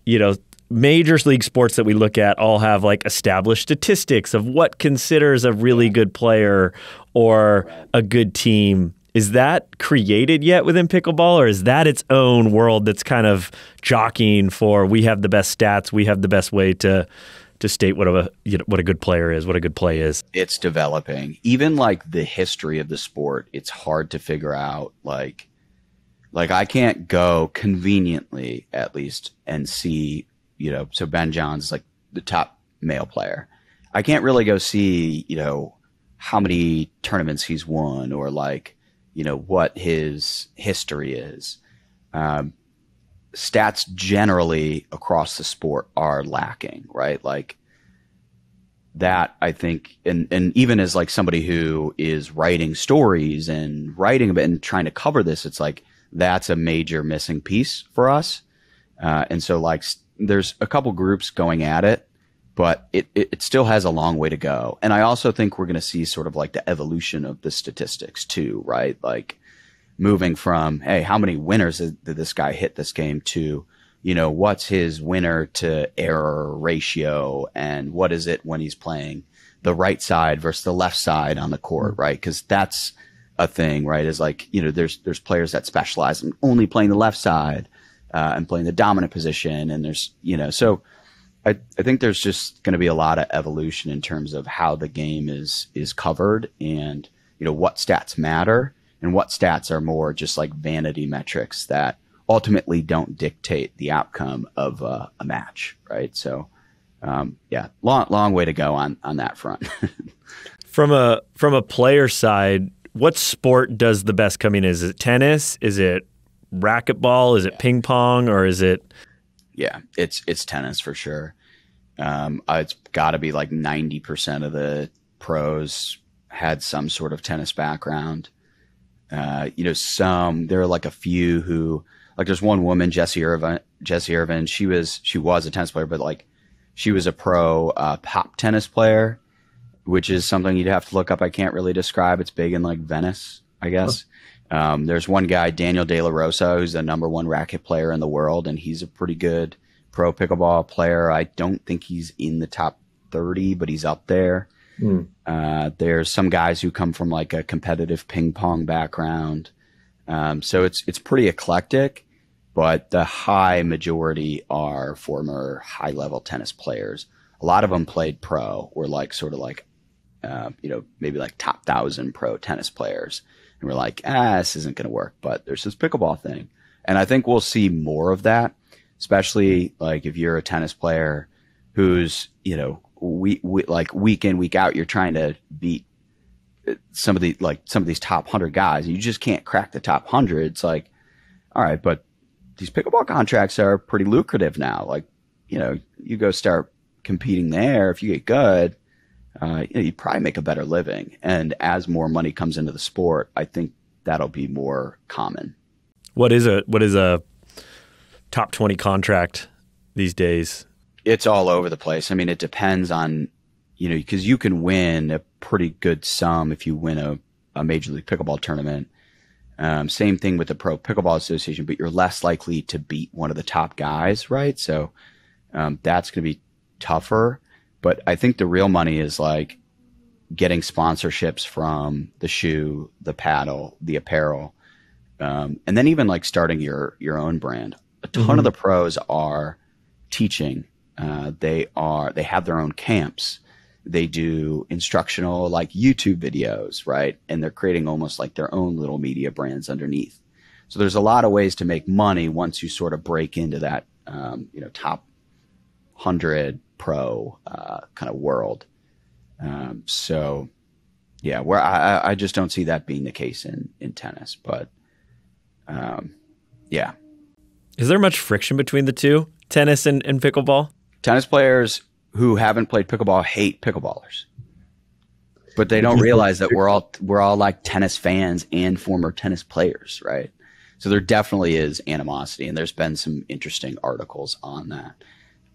you know, major league sports that we look at all have like established statistics of what considers a really good player or a good team. Is that created yet within pickleball, or is that its own world that's kind of jockeying for, we have the best stats, we have the best way to state what a good player is, what a good play is? It's developing. Even like the history of the sport, it's hard to figure out. Like I can't go conveniently, at least, and see, you know, so Ben Johns is like the top male player. I can't really go see, you know, how many tournaments he's won, or like, you know, what his history is. Stats generally across the sport are lacking, right? Like that, I think, and even as like somebody who is writing stories and writing about and trying to cover this, it's like, that's a major missing piece for us. And so like there's a couple groups going at it, but it still has a long way to go. And I also think we're going to see sort of like the evolution of the statistics too, right? Like moving from, hey, how many winners did this guy hit this game, to, you know, what's his winner to error ratio, and what is it when he's playing the right side versus the left side on the court, right? Because that's a thing, right? Is like, you know, there's players that specialize in only playing the left side and playing the dominant position, and there's, you know, so I think there's just going to be a lot of evolution in terms of how the game is covered, and, you know, what stats matter and what stats are more just like vanity metrics that ultimately don't dictate the outcome of a match, right? So, yeah, long way to go on that front. From a player side, what sport does the best come in? Is it tennis? Is it racquetball? Is it ping pong? Or is it? Yeah, it's tennis for sure. It's got to be like 90% of the pros had some sort of tennis background. You know, there are like a few who, like there's one woman, Jessie Irvin. She was a tennis player, but like she was a pro pop tennis player, which is something you'd have to look up. I can't really describe. It's big in like Venice, I guess. There's one guy, Daniel De La Rosa, who's the #1 racket player in the world, and he's a pretty good pro pickleball player. I don't think he's in the top 30, but he's up there. There's some guys who come from like a competitive ping pong background. So it's pretty eclectic, but the high majority are former high level tennis players. A lot of them played pro, or like sort of like, you know, maybe like top 1,000 pro tennis players. And we're like, this isn't going to work, but there's this pickleball thing. And I think we'll see more of that, especially like if you're a tennis player who's, you know, like week in, week out, you're trying to beat some of these top 100 guys, and you just can't crack the top 100. It's like, all right, but these pickleball contracts are pretty lucrative now. Like, you know, you go start competing there. If you get good, you know, you probably make a better living. And as more money comes into the sport, I think that'll be more common. What is a top 20 contract these days? It's all over the place. I mean, it depends on, you know, because you can win a pretty good sum if you win a Major League Pickleball tournament. Same thing with the Pro Pickleball Association, but you're less likely to beat one of the top guys, right? So that's going to be tougher. But I think the real money is like getting sponsorships from the shoe, the paddle, the apparel, and then even like starting your own brand. A ton of the pros are teaching. They have their own camps. They do instructional like YouTube videos, right? And they're creating almost like their own little media brands underneath. So there's a lot of ways to make money once you sort of break into that, you know, top 100 pro kind of world. So yeah, where I just don't see that being the case in tennis, but yeah. Is there much friction between the two, tennis and pickleball? Tennis players who haven't played pickleball hate pickleballers, but they don't realize that we're all like tennis fans and former tennis players, right? So there definitely is animosity, and there's been some interesting articles on that.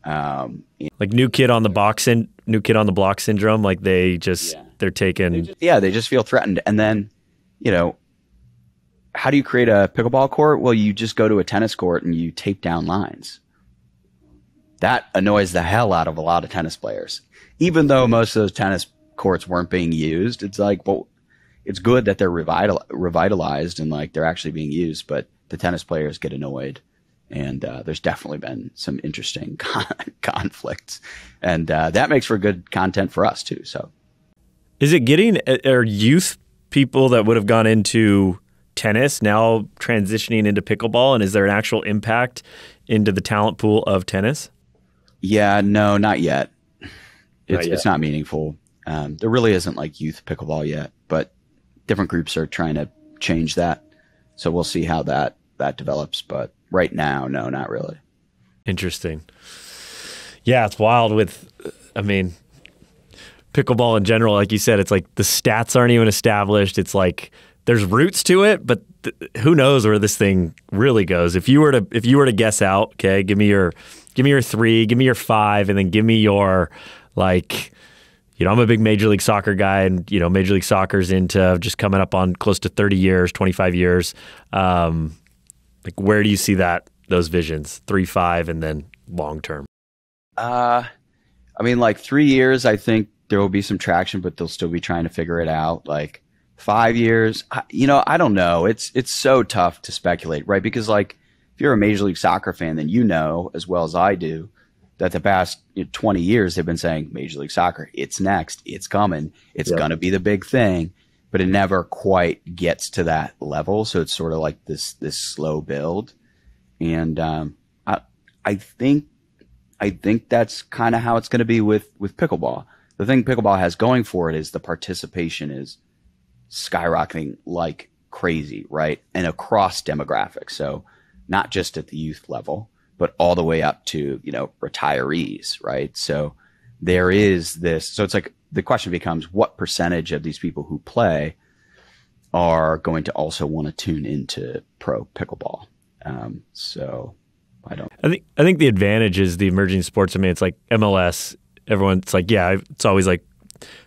Like new kid on the block syndrome. Like they're taking. They just feel threatened. And then, how do you create a pickleball court? Well, you just go to a tennis court and you tape down lines. That annoys the hell out of a lot of tennis players. Even though most of those tennis courts weren't being used, it's like, well, it's good that they're revitalized and like they're actually being used, but the tennis players get annoyed. And there's definitely been some interesting conflicts, and that makes for good content for us too. So, is it getting are youth people that would have gone into tennis now transitioning into pickleball, and is there an actual impact into the talent pool of tennis? Yeah, no, not yet. It's not meaningful. There really isn't like youth pickleball yet, but different groups are trying to change that. So we'll see how that develops, but. Right now, no, not really. Interesting. Yeah, it's wild pickleball in general, like you said, it's like the stats aren't even established. It's like there's roots to it, but who knows where this thing really goes. If you were to guess out, okay, give me your 3, give me your 5, and then give me your I'm a big Major League Soccer guy, and Major League Soccer's into just coming up on close to 30 years, 25 years. Like, where do you see those visions, 3, 5, and then long term? 3 years, I think there will be some traction, but they'll still be trying to figure it out. Like 5 years, I don't know. It's so tough to speculate, right? Because like if you're a Major League Soccer fan, then as well as I do, that the past 20 years they've been saying Major League Soccer, it's next, it's coming, it's gonna be the big thing. But it never quite gets to that level. So it's sort of like this slow build. And I think that's kind of how it's going to be with pickleball. The thing pickleball has going for it is the participation is skyrocketing like crazy, right? And across demographics. So not just at the youth level, but all the way up to, retirees, right? So there is this. So it's like, the question becomes what percentage of these people who play are going to also want to tune into pro pickleball. So I think the advantage is the emerging sports. I mean, it's like MLS. Everyone's like, it's always like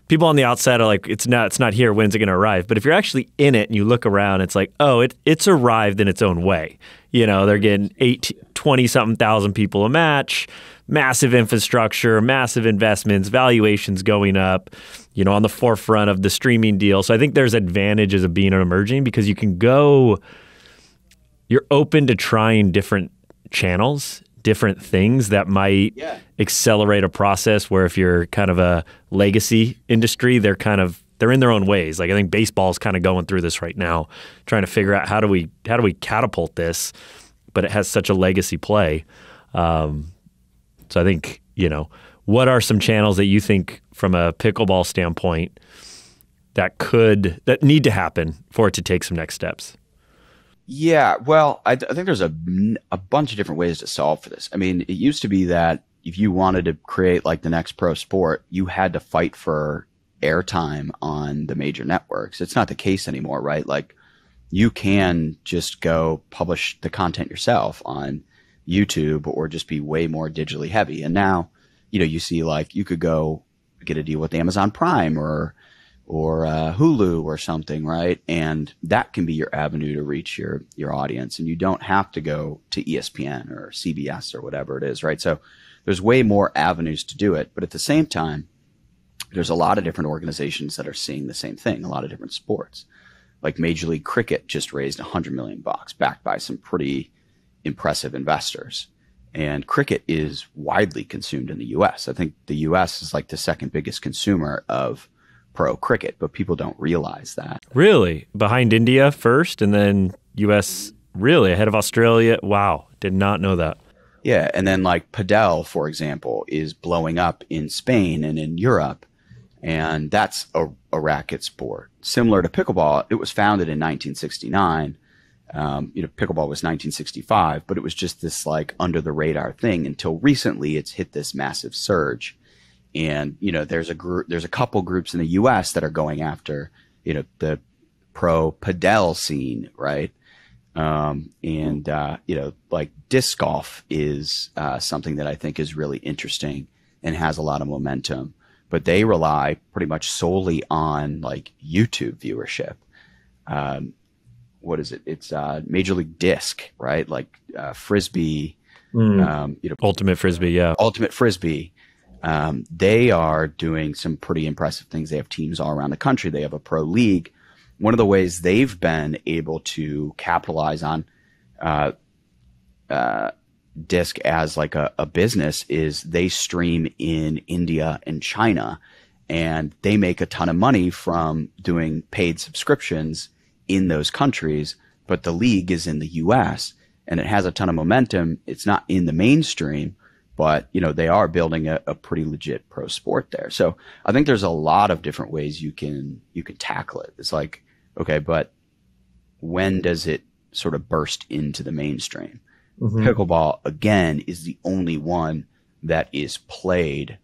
people on the outside are like, it's not here. When's it going to arrive? But if you're actually in it and you look around, it's like, oh, it's arrived in its own way. They're getting 20-something thousand people a match. Massive infrastructure, massive investments, valuations going up, on the forefront of the streaming deal. So I think there's advantages of being an emerging because you're open to trying different channels, different things that might accelerate a process where if you're kind of a legacy industry, they're in their own ways. Like I think baseball's kind of going through this right now, trying to figure out how do we catapult this, but it has such a legacy play. So I think, what are some channels that you think from a pickleball standpoint that need to happen for it to take some next steps? Yeah, well, I think there's a bunch of different ways to solve for this. I mean, it used to be that if you wanted to create like the next pro sport, you had to fight for airtime on the major networks. It's not the case anymore, right? Like you can just go publish the content yourself on YouTube or just be way more digitally heavy. And now, you see like you could go get a deal with Amazon Prime or Hulu or something, right? And that can be your avenue to reach your audience. And you don't have to go to ESPN or CBS or whatever it is, right? So there's way more avenues to do it. But at the same time, there's a lot of different organizations that are seeing the same thing, a lot of different sports. Like Major League Cricket just raised $100 million backed by some pretty impressive investors. And cricket is widely consumed in the US. I think the US is like the second biggest consumer of pro cricket, but people don't realize that. Really? Behind India first and then US really ahead of Australia? Wow. Did not know that. Yeah. And then like padel, for example, is blowing up in Spain and in Europe. And that's a racket sport. Similar to pickleball, it was founded in 1969. Pickleball was 1965, but it was just this like under the radar thing until recently it's hit this massive surge. And, there's a couple groups in the US that are going after, the pro padel scene, right? Like disc golf is something that I think is really interesting and has a lot of momentum, but they rely pretty much solely on like YouTube viewership. What is it? It's Major League Disc, right? Like Frisbee, Ultimate Frisbee, yeah. Ultimate Frisbee. They are doing some pretty impressive things. They have teams all around the country. They have a pro league. One of the ways they've been able to capitalize on disc as like a business is they stream in India and China, and they make a ton of money from doing paid subscriptions in those countries. But the league is in the US and it has a ton of momentum. It's not in the mainstream, but they are building a pretty legit pro sport there. So I think there's a lot of different ways you can tackle it. It's like, okay, but when does it sort of burst into the mainstream? Mm-hmm. Pickleball, again, is the only one that is played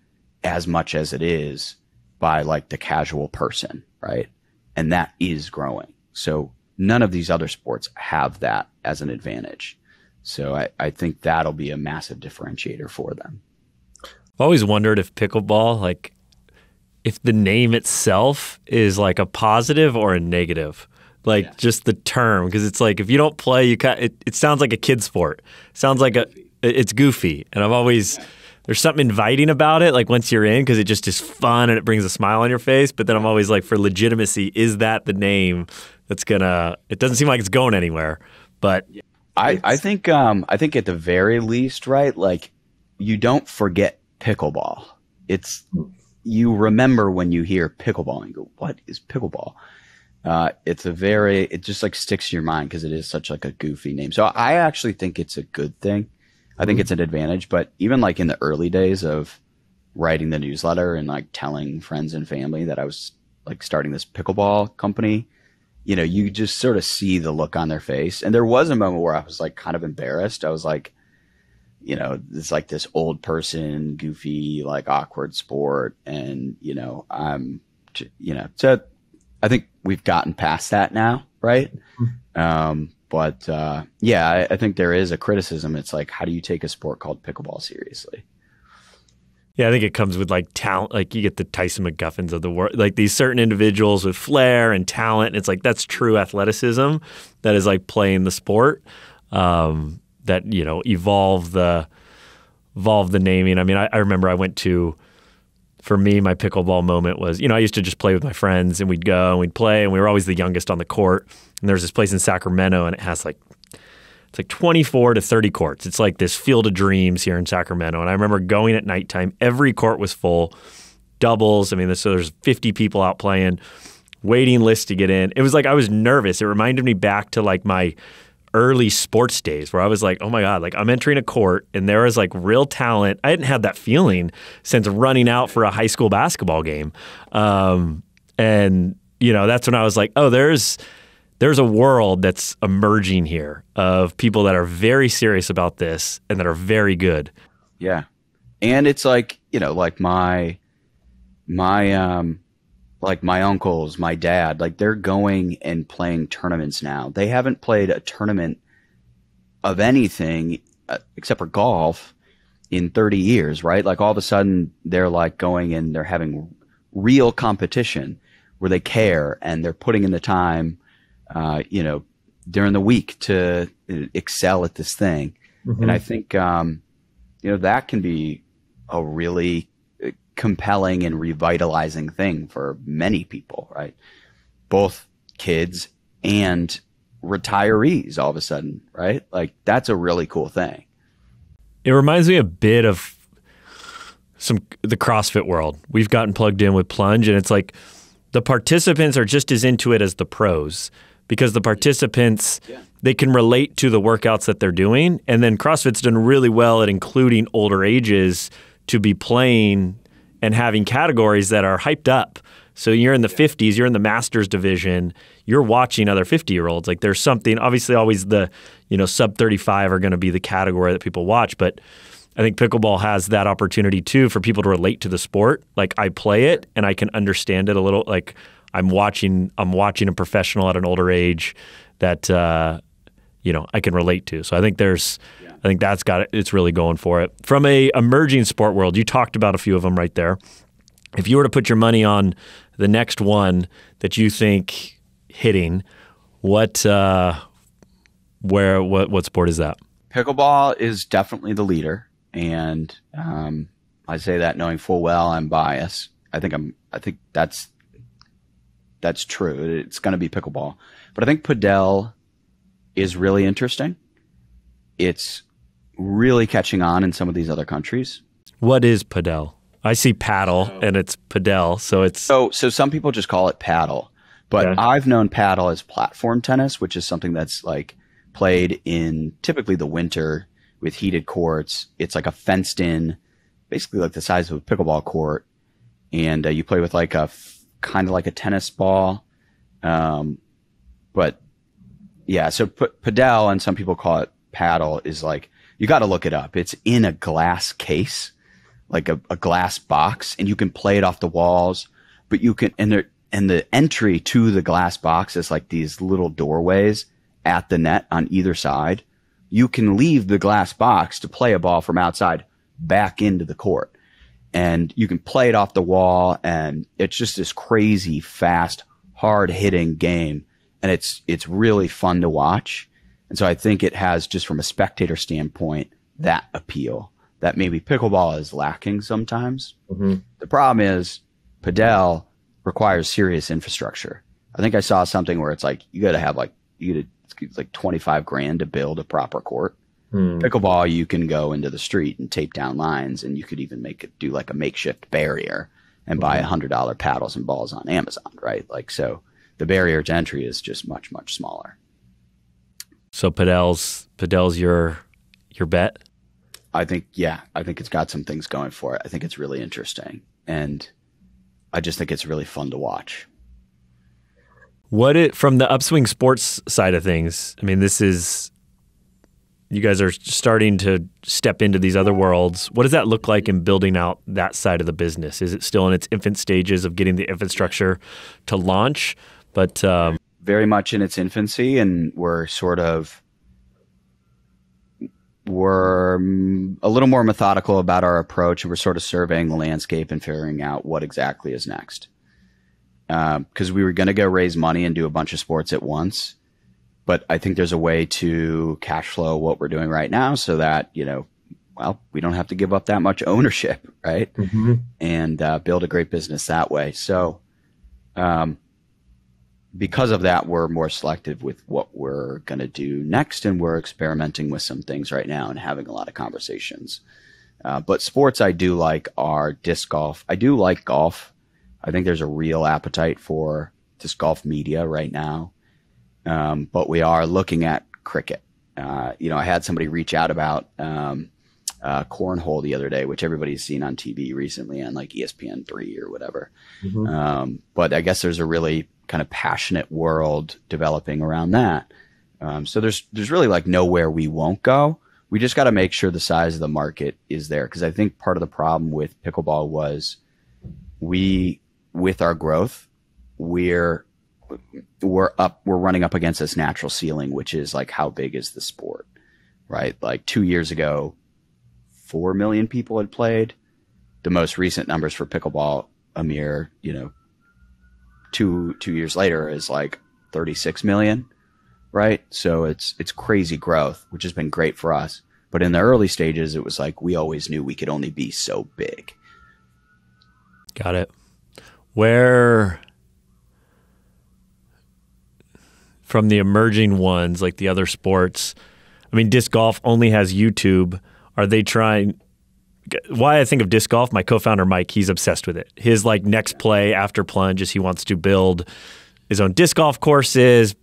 as much as it is by like the casual person, right? And that is growing. So none of these other sports have that as an advantage. So I think that'll be a massive differentiator for them. I've always wondered if pickleball, like, if the name itself is like a positive or a negative, like just the term, because it's like if you don't play, it sounds like a kid sport. It sounds like it's goofy, and I've always there's something inviting about it. Like once you're in, because it just is fun and it brings a smile on your face. But then I'm always like, for legitimacy, is that the name that's gonna? It doesn't seem like it's going anywhere, but. I think at the very least, right? Like you don't forget pickleball. You remember when you hear pickleball and you go, what is pickleball? It just like sticks to your mind because it is such like a goofy name. So I actually think it's a good thing. I think it's an advantage, but even like in the early days of writing the newsletter and like telling friends and family that I was like starting this pickleball company, you just sort of see the look on their face. And there was a moment where I was like kind of embarrassed. I was like, it's like this old person, goofy, like awkward sport. And, so I think we've gotten past that now. Right. I think there is a criticism. It's like, how do you take a sport called pickleball seriously? Yeah, I think it comes with like talent. Like you get the Tyson McGuffins of the world, like these certain individuals with flair and talent. And it's like that's true athleticism that is like playing the sport. That evolve the naming. I mean, I remember I went to. For me, my pickleball moment was, I used to just play with my friends and we'd go and we'd play and we were always the youngest on the court. And there's this place in Sacramento and it has it's like 24 to 30 courts. It's like this field of dreams here in Sacramento. And I remember going at nighttime, every court was full, doubles. I mean, so there's 50 people out playing, waiting list to get in. It was like I was nervous. It reminded me back to like my early sports days where I was like, oh my God, like I'm entering a court and there is like real talent. I hadn't had that feeling since running out for a high school basketball game. And that's when I was like, oh, there's a world that's emerging here of people that are very serious about this and that are very good. Yeah. And it's like, like my uncles, my dad, like they're going and playing tournaments now. They haven't played a tournament of anything except for golf in 30 years, right? Like all of a sudden they're like going and they're having real competition where they care and they're putting in the time, during the week to excel at this thing. Mm-hmm. And I think, that can be a really compelling and revitalizing thing for many people, right? Both kids and retirees all of a sudden, right? Like that's a really cool thing. It reminds me a bit of the CrossFit world. We've gotten plugged in with Plunge and it's like the participants are just as into it as the pros because the participants, they can relate to the workouts that they're doing. And then CrossFit's done really well at including older ages to be playing and having categories that are hyped up. So you're in the 50s, you're in the Masters division, you're watching other 50-year-olds. Like there's something, obviously always the, sub 35 are going to be the category that people watch, but I think pickleball has that opportunity too for people to relate to the sport. Like I play it and I can understand it a little. Like I'm watching a professional at an older age that I can relate to. So I think I think that's got it. It's really going for it. From a emerging sport world, you talked about a few of them right there. If you were to put your money on the next one that you think hitting, what sport is that? Pickleball is definitely the leader, and I say that knowing full well I'm biased. I think that's true. It's going to be pickleball, but I think padel is really interesting. It's really catching on in some of these other countries. What is padel? I see paddle and it's padel, so it's so some people just call it paddle, but okay. I've known paddle as platform tennis, which is something that's like played in typically the winter with heated courts. It's like a fenced in, basically like the size of a pickleball court, and you play with like kind of like a tennis ball, but yeah. So padel, and some people call it paddle, is like, you got to look it up. It's in a glass case, like a glass box, and you can play it off the walls, but you can, and the entry to the glass box is like these little doorways at the net on either side. You can leave the glass box to play a ball from outside back into the court, and you can play it off the wall, and it's just this crazy fast, hard hitting game. And it's really fun to watch. And so I think it has, just from a spectator standpoint, that appeal that maybe pickleball is lacking sometimes. Mm-hmm. The problem is padel requires serious infrastructure. I think I saw something where it's like, you got to have it's like $25,000 to build a proper court. Pickleball, you can go into the street and tape down lines, and you could even do like a makeshift barrier and buy $100 paddles and balls on Amazon, right? Like, so the barrier to entry is just much, much smaller. So padel's your bet? I think it's got some things going for it. I think it's really interesting, and I just think it's really fun to watch. From the upswing sports side of things, I mean, you guys are starting to step into these other worlds. What does that look like in building out that side of the business? Is it still in its infant stages of getting the infrastructure to launch? But very much in its infancy, and we're a little more methodical about our approach, and we're sort of surveying the landscape and figuring out what exactly is next. Because we were going to go raise money and do a bunch of sports at once, but I think there's a way to cash flow what we're doing right now so that, we don't have to give up that much ownership, right? Mm-hmm. And build a great business that way. So because of that, we're more selective with what we're going to do next, and we're experimenting with some things right now and having a lot of conversations. But sports I do like are disc golf. I do like golf. I think there's a real appetite for disc golf media right now. But we are looking at cricket. I had somebody reach out about cornhole the other day, which everybody's seen on TV recently on like ESPN3 or whatever. Mm-hmm. But I guess there's a really kind of passionate world developing around that. So there's really like nowhere we won't go. We just got to make sure the size of the market is there. Cause I think part of the problem with pickleball was with our growth, we're running up against this natural ceiling, which is like, how big is the sport, right? Like 2 years ago, 4 million people had played. The most recent numbers for pickleball, Amir, 2 years later is like 36 million, right? So it's crazy growth, which has been great for us. But in the early stages, it was like, we always knew we could only be so big. Got it. Where, from the emerging ones, like the other sports, I mean, disc golf only has YouTube. Are they trying? Why I think of disc golf, my co-founder Mike, he's obsessed with it. His like next play after plunge is he wants to build his own disc golf courses,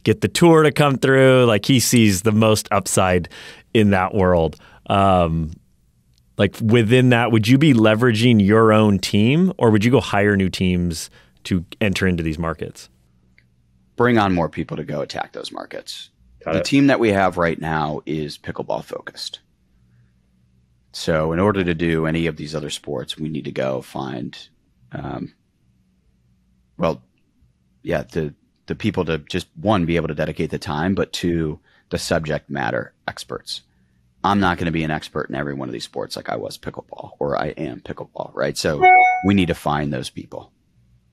get the tour to come through. Like he sees the most upside in that world. like within that, would you be leveraging your own team, or would you go hire new teams to enter into these markets? Bring on more people to go attack those markets. Got the it. team that we have right now is pickleball focused. So in order to do any of these other sports, we need to go find, the people to just, one, be able to dedicate the time, but two, the subject matter experts. I'm not going to be an expert in every one of these sports like I was pickleball, or I am pickleball, right? So we need to find those people.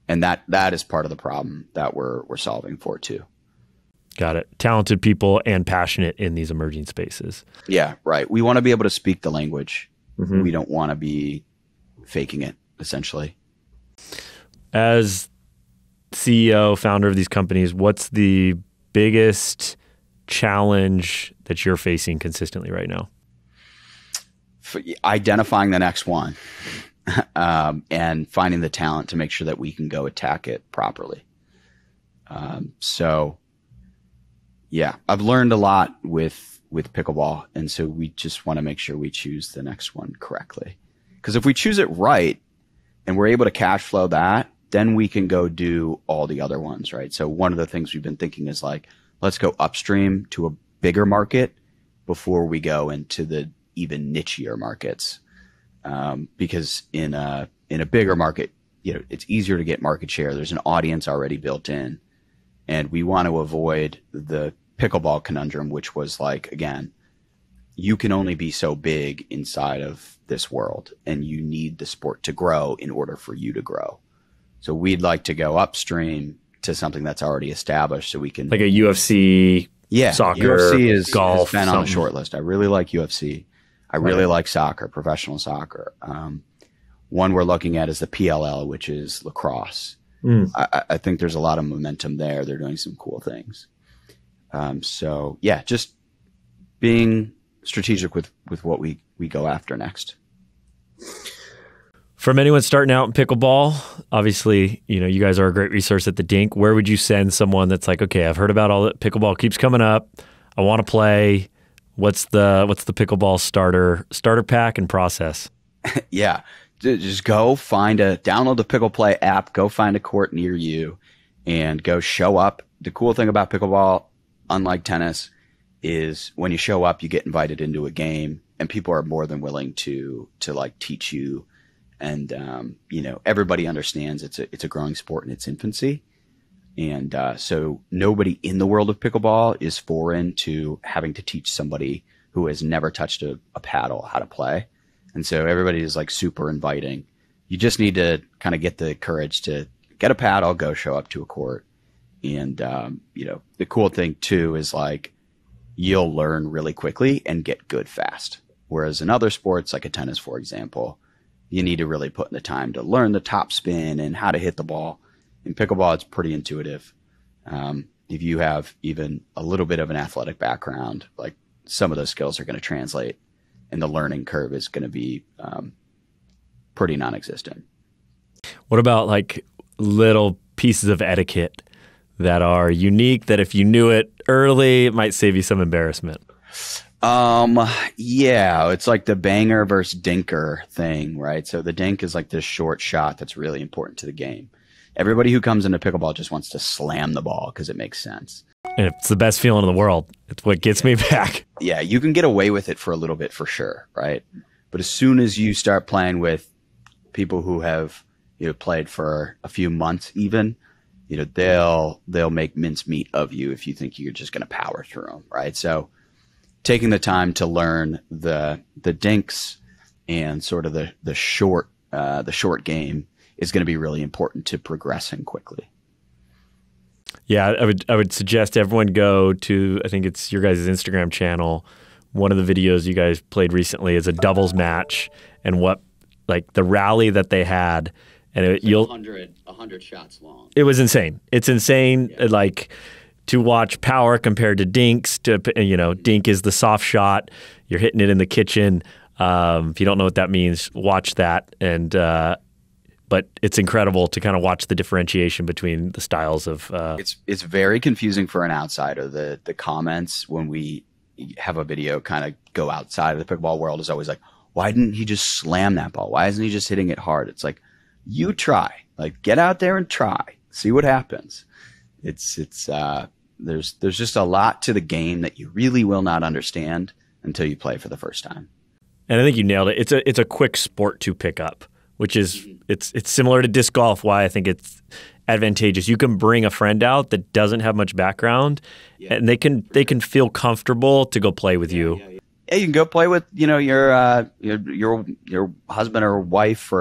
And that is part of the problem that we're solving for too. Got it. Talented people and passionate in these emerging spaces. Yeah, right. We want to be able to speak the language. Mm-hmm. We don't want to be faking it, essentially. As CEO, founder of these companies, what's the biggest challenge that you're facing consistently right now? For identifying the next one and finding the talent to make sure that we can go attack it properly. Yeah, I've learned a lot with pickleball, and so we just want to make sure we choose the next one correctly. Because if we choose it right and we're able to cash flow that, then we can go do all the other ones, right? So one of the things we've been thinking is like, let's go upstream to a bigger market before we go into the even nichier markets. Because in a bigger market, it's easier to get market share. There's an audience already built in. And we want to avoid the pickleball conundrum, which was like, again, you can only be so big inside of this world, and you need the sport to grow in order for you to grow. So we'd like to go upstream to something that's already established so we can... Like a UFC, soccer, UFC has been on the something. short list. I really like UFC. I really like soccer, professional soccer. One we're looking at is the PLL, which is lacrosse. I think there's a lot of momentum there. They're doing some cool things. Just being strategic with what we go after next. From anyone starting out in pickleball, obviously, you guys are a great resource at the Dink. Where would you send someone that's like, okay, I've heard about all that, pickleball keeps coming up, I want to play. What's the pickleball starter pack and process? Yeah. Just go download the Pickle Play app, go find a court near you, and go show up. The cool thing about pickleball, unlike tennis, is when you show up, you get invited into a game, and people are more than willing to like teach you. And everybody understands it's a growing sport in its infancy, and so nobody in the world of pickleball is foreign to having to teach somebody who has never touched a paddle how to play. And so everybody is like super inviting. You just need to kind of get the courage to get a paddle, go show up to a court. And, the cool thing too is like you'll learn really quickly and get good fast. Whereas in other sports, like a tennis, for example, you need to really put in the time to learn the top spin and how to hit the ball. In pickleball, it's pretty intuitive. If you have even a little bit of an athletic background, like some of those skills are going to translate. And the learning curve is going to be pretty non-existent. What about like little pieces of etiquette that are unique that if you knew it early, it might save you some embarrassment? It's like the banger versus dinker thing, right? So the dink is like this short shot that's really important to the game. Everybody who comes into pickleball just wants to slam the ball because it makes sense. And it's the best feeling in the world. It's what gets me back. Yeah, you can get away with it for a little bit for sure, right? But as soon as you start playing with people who have played for a few months even, they'll make mincemeat of you if you think you're just going to power through them, right? So taking the time to learn the dinks and sort of the short game is going to be really important to progressing quickly. Yeah, I would suggest everyone go to, I think it's your guys' Instagram channel. One of the videos you guys played recently is a doubles match, and the rally that they had, and it's like 100 shots long. It was insane. It's insane, like to watch power compared to dinks. Dink is the soft shot. You're hitting it in the kitchen. If you don't know what that means, watch that. And but it's incredible to kind of watch the differentiation between the styles of. It's very confusing for an outsider. The comments when we have a video kind of go outside of the pickleball world is always like, why didn't he just slam that ball? Why isn't he just hitting it hard? It's like, you try, like get out there and try, see what happens. There's just a lot to the game that you really will not understand until you play for the first time. And I think you nailed it. It's a quick sport to pick up, which is it's similar to disc golf. Why I think it's advantageous. You can bring a friend out that doesn't have much background, and they can feel comfortable to go play with you. Yeah, you can go play with your husband or wife,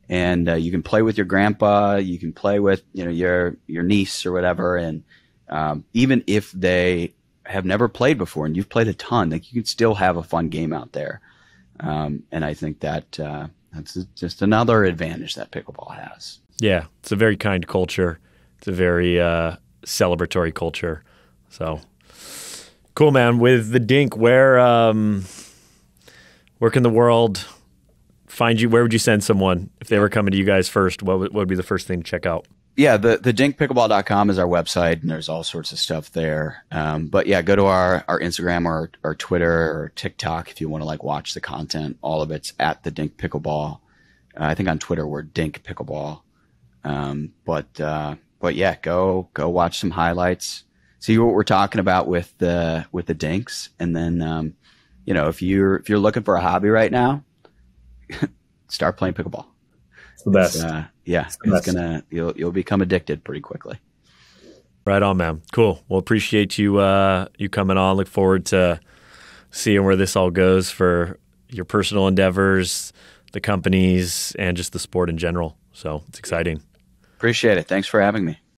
and you can play with your grandpa. You can play with your niece or whatever, and even if they have never played before and you've played a ton, like you can still have a fun game out there. And I think that's just another advantage that pickleball has. Yeah, it's a very kind culture. It's a very celebratory culture. So cool, man. With the Dink, where can the world find you? Where would you send someone if they were coming to you guys first? What would be the first thing to check out? Yeah, the dinkpickleball.com is our website, and there's all sorts of stuff there. But yeah, go to our Instagram or our Twitter or TikTok if you want to like watch the content. All of it's at the Dink Pickleball. I think on Twitter we're Dink Pickleball. But yeah, go watch some highlights, see what we're talking about with the Dinks, and then if you're looking for a hobby right now, start playing pickleball. It's the best. You'll become addicted pretty quickly. Right on, man. Cool. Well, appreciate you coming on. Look forward to seeing where this all goes for your personal endeavors, the companies, and just the sport in general. So it's exciting. Appreciate it. Thanks for having me.